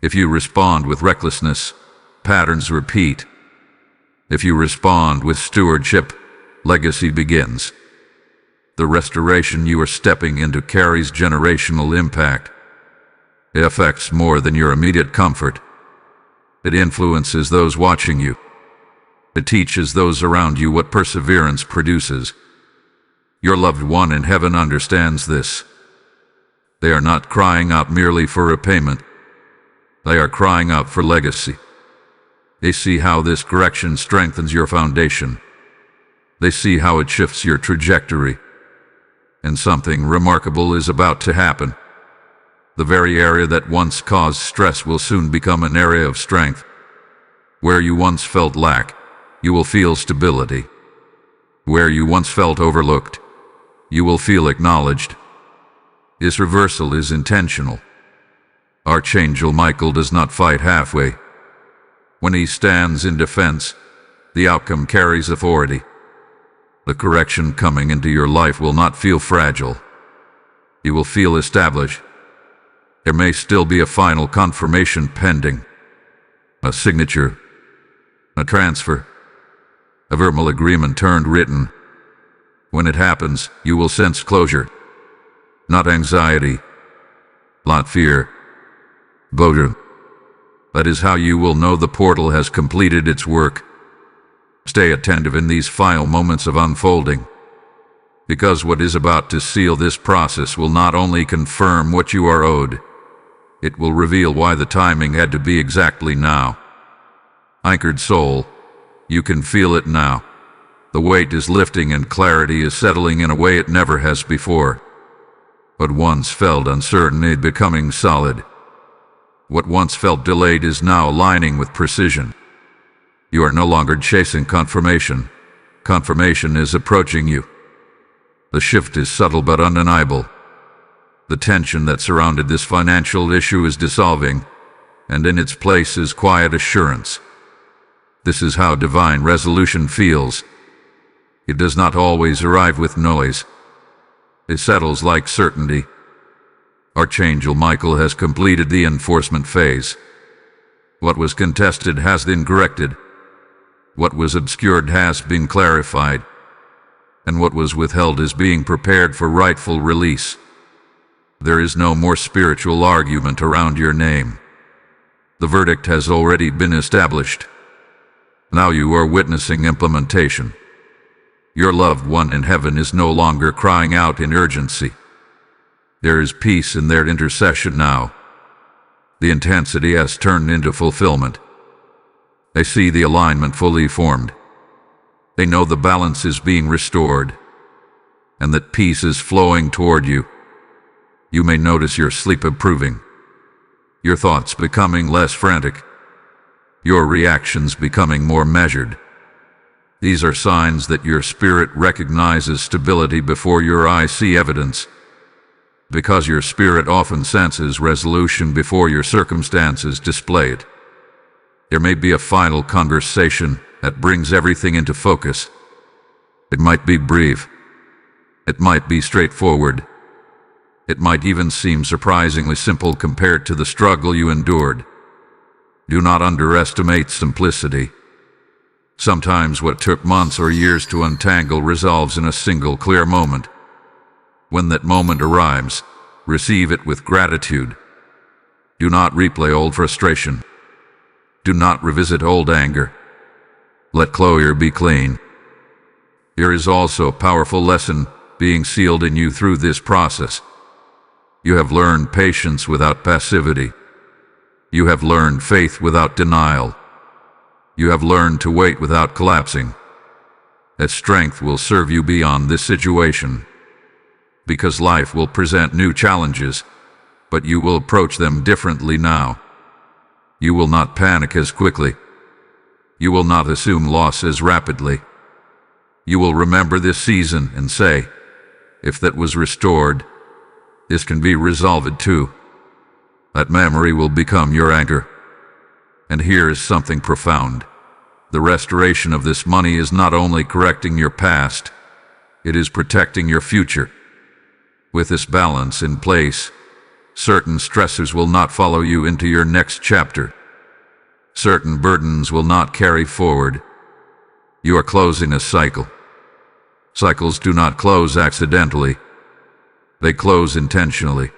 If you respond with recklessness, patterns repeat. If you respond with stewardship, legacy begins. The restoration you are stepping into carries generational impact. It affects more than your immediate comfort. It influences those watching you. It teaches those around you what perseverance produces. Your loved one in heaven understands this. They are not crying out merely for repayment. They are crying out for legacy. They see how this correction strengthens your foundation. They see how it shifts your trajectory. And something remarkable is about to happen. The very area that once caused stress will soon become an area of strength. Where you once felt lack, you will feel stability. Where you once felt overlooked, you will feel acknowledged. This reversal is intentional. Archangel Michael does not fight halfway. When he stands in defense, the outcome carries authority. The correction coming into your life will not feel fragile. You will feel established. There may still be a final confirmation pending. A signature. A transfer. A verbal agreement turned written. When it happens, you will sense closure. Not anxiety. Not fear. Closure. That is how you will know the portal has completed its work. Stay attentive in these final moments of unfolding, because what is about to seal this process will not only confirm what you are owed, it will reveal why the timing had to be exactly now. Anchored soul, you can feel it now. The weight is lifting and clarity is settling in a way it never has before. What once felt uncertain is becoming solid. What once felt delayed is now aligning with precision. You are no longer chasing confirmation. Confirmation is approaching you. The shift is subtle but undeniable. The tension that surrounded this financial issue is dissolving, and in its place is quiet assurance. This is how divine resolution feels. It does not always arrive with noise. It settles like certainty. Archangel Michael has completed the enforcement phase. What was contested has been corrected. What was obscured has been clarified, and what was withheld is being prepared for rightful release. There is no more spiritual argument around your name. The verdict has already been established. Now you are witnessing implementation. Your loved one in heaven is no longer crying out in urgency. There is peace in their intercession now. The intensity has turned into fulfillment. They see the alignment fully formed. They know the balance is being restored, and that peace is flowing toward you. You may notice your sleep improving, your thoughts becoming less frantic, your reactions becoming more measured. These are signs that your spirit recognizes stability before your eyes see evidence, because your spirit often senses resolution before your circumstances display it. There may be a final conversation that brings everything into focus. It might be brief. It might be straightforward. It might even seem surprisingly simple compared to the struggle you endured. Do not underestimate simplicity. Sometimes what took months or years to untangle resolves in a single clear moment. When that moment arrives, receive it with gratitude. Do not replay old frustration. Do not revisit old anger. Let closure be clean. There is also a powerful lesson being sealed in you through this process. You have learned patience without passivity. You have learned faith without denial. You have learned to wait without collapsing. That strength will serve you beyond this situation. Because life will present new challenges, but you will approach them differently now. You will not panic as quickly. You will not assume loss as rapidly. You will remember this season and say, if that was restored, this can be resolved too. That memory will become your anchor. And here is something profound. The restoration of this money is not only correcting your past, it is protecting your future. With this balance in place, certain stressors will not follow you into your next chapter. Certain burdens will not carry forward. You are closing a cycle. Cycles do not close accidentally. They close intentionally.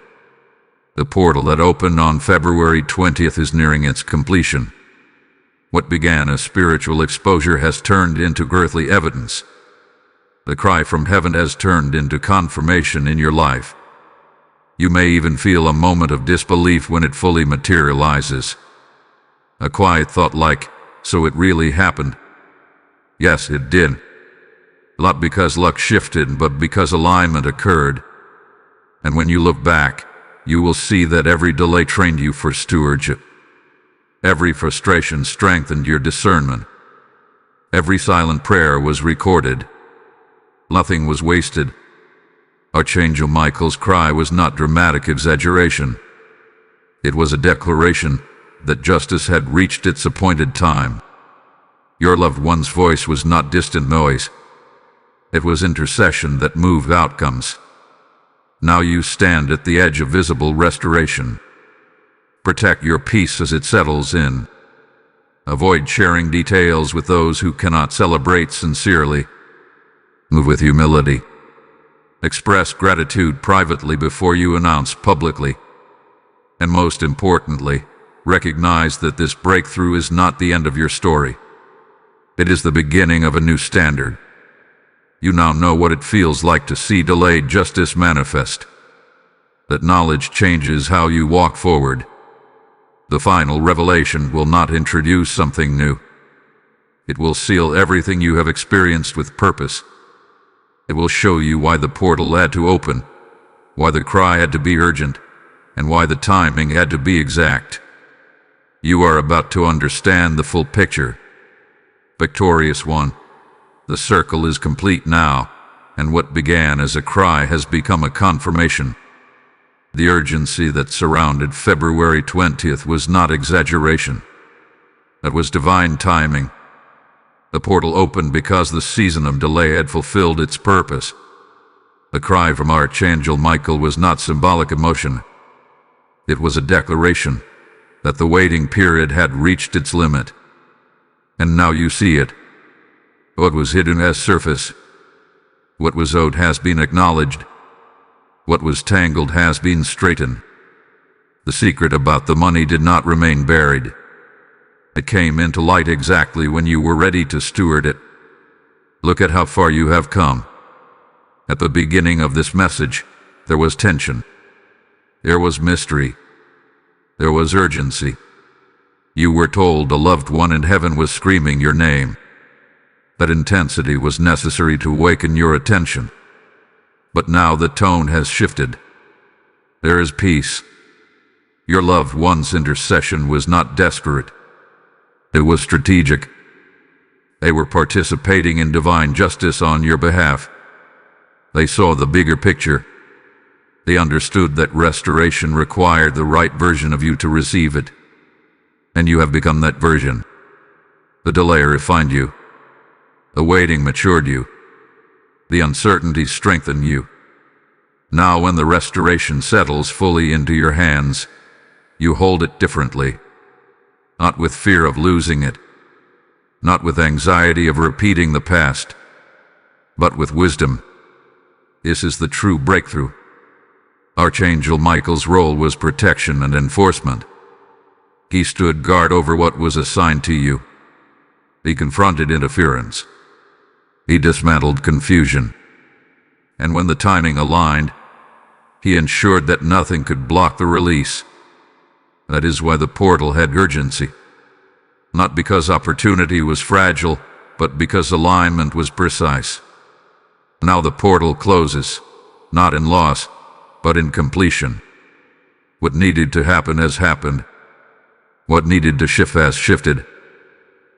The portal that opened on February 20th is nearing its completion. What began as spiritual exposure has turned into earthly evidence. The cry from heaven has turned into confirmation in your life. You may even feel a moment of disbelief when it fully materializes. A quiet thought like, so it really happened. Yes, it did. Not because luck shifted, but because alignment occurred. And when you look back, you will see that every delay trained you for stewardship. Every frustration strengthened your discernment. Every silent prayer was recorded. Nothing was wasted. Archangel Michael's cry was not dramatic exaggeration. It was a declaration that justice had reached its appointed time. Your loved one's voice was not distant noise. It was intercession that moved outcomes. Now you stand at the edge of visible restoration. Protect your peace as it settles in. Avoid sharing details with those who cannot celebrate sincerely. Move with humility. Express gratitude privately before you announce publicly. And most importantly, recognize that this breakthrough is not the end of your story. It is the beginning of a new standard. You now know what it feels like to see delayed justice manifest. That knowledge changes how you walk forward. The final revelation will not introduce something new. It will seal everything you have experienced with purpose. It will show you why the portal had to open, why the cry had to be urgent, and why the timing had to be exact. You are about to understand the full picture. Victorious one, the circle is complete now, and what began as a cry has become a confirmation. The urgency that surrounded February 20th was not exaggeration. It was divine timing. The portal opened because the season of delay had fulfilled its purpose. The cry from Archangel Michael was not symbolic emotion. It was a declaration that the waiting period had reached its limit. And now you see it. What was hidden has surfaced. What was owed has been acknowledged. What was tangled has been straightened. The secret about the money did not remain buried. It came into light exactly when you were ready to steward it. Look at how far you have come. At the beginning of this message, there was tension. There was mystery. There was urgency. You were told a loved one in heaven was screaming your name. That intensity was necessary to awaken your attention. But now the tone has shifted. There is peace. Your loved one's intercession was not desperate. It was strategic. They were participating in divine justice on your behalf. They saw the bigger picture. They understood that restoration required the right version of you to receive it. And you have become that version. The delay refined you. The waiting matured you. The uncertainty strengthened you. Now when the restoration settles fully into your hands, you hold it differently. Not with fear of losing it, not with anxiety of repeating the past, but with wisdom. This is the true breakthrough. Archangel Michael's role was protection and enforcement. He stood guard over what was assigned to you. He confronted interference. He dismantled confusion. And when the timing aligned, he ensured that nothing could block the release. That is why the portal had urgency. Not because opportunity was fragile, but because alignment was precise. Now the portal closes, not in loss, but in completion. What needed to happen has happened. What needed to shift has shifted.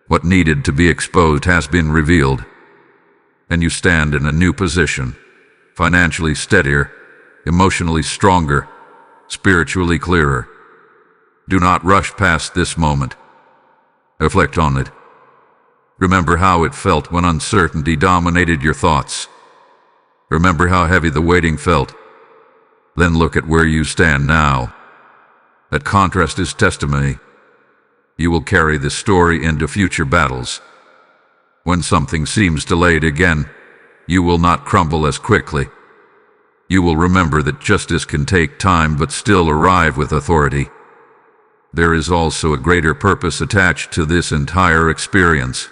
What needed to be exposed has been revealed. And you stand in a new position, financially steadier, emotionally stronger, spiritually clearer. Do not rush past this moment. Reflect on it. Remember how it felt when uncertainty dominated your thoughts. Remember how heavy the waiting felt. Then look at where you stand now. That contrast is testimony. You will carry this story into future battles. When something seems delayed again, you will not crumble as quickly. You will remember that justice can take time but still arrive with authority. There is also a greater purpose attached to this entire experience.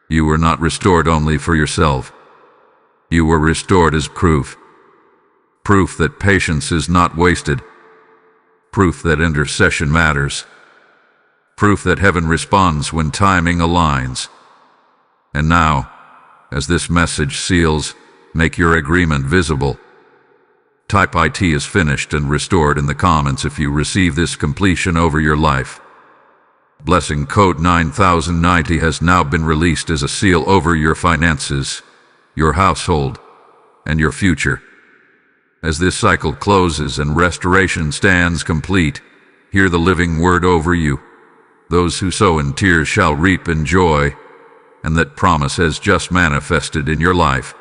You were not restored only for yourself. You were restored as proof. Proof that patience is not wasted. Proof that intercession matters. Proof that heaven responds when timing aligns. And now, as this message seals, make your agreement visible. Type "IT is finished" and restored in the comments if you receive this completion over your life. Blessing code 9090 has now been released as a seal over your finances, your household, and your future. As this cycle closes and restoration stands complete, hear the living word over you. Those who sow in tears shall reap in joy, and that promise has just manifested in your life.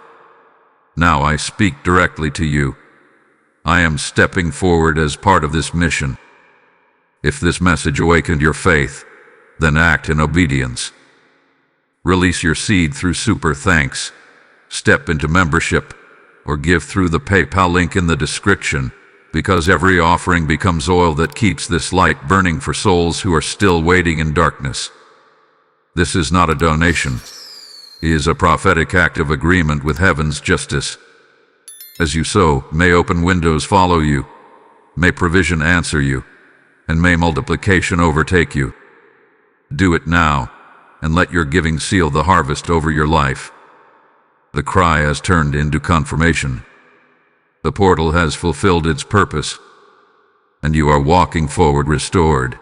Now I speak directly to you. I am stepping forward as part of this mission. If this message awakened your faith, then act in obedience. Release your seed through super thanks, step into membership, or give through the PayPal link in the description, because every offering becomes oil that keeps this light burning for souls who are still waiting in darkness. This is not a donation. It is a prophetic act of agreement with heaven's justice. As you sow, may open windows follow you, may provision answer you, and may multiplication overtake you. Do it now, and let your giving seal the harvest over your life. The cry has turned into confirmation. The portal has fulfilled its purpose, and you are walking forward restored.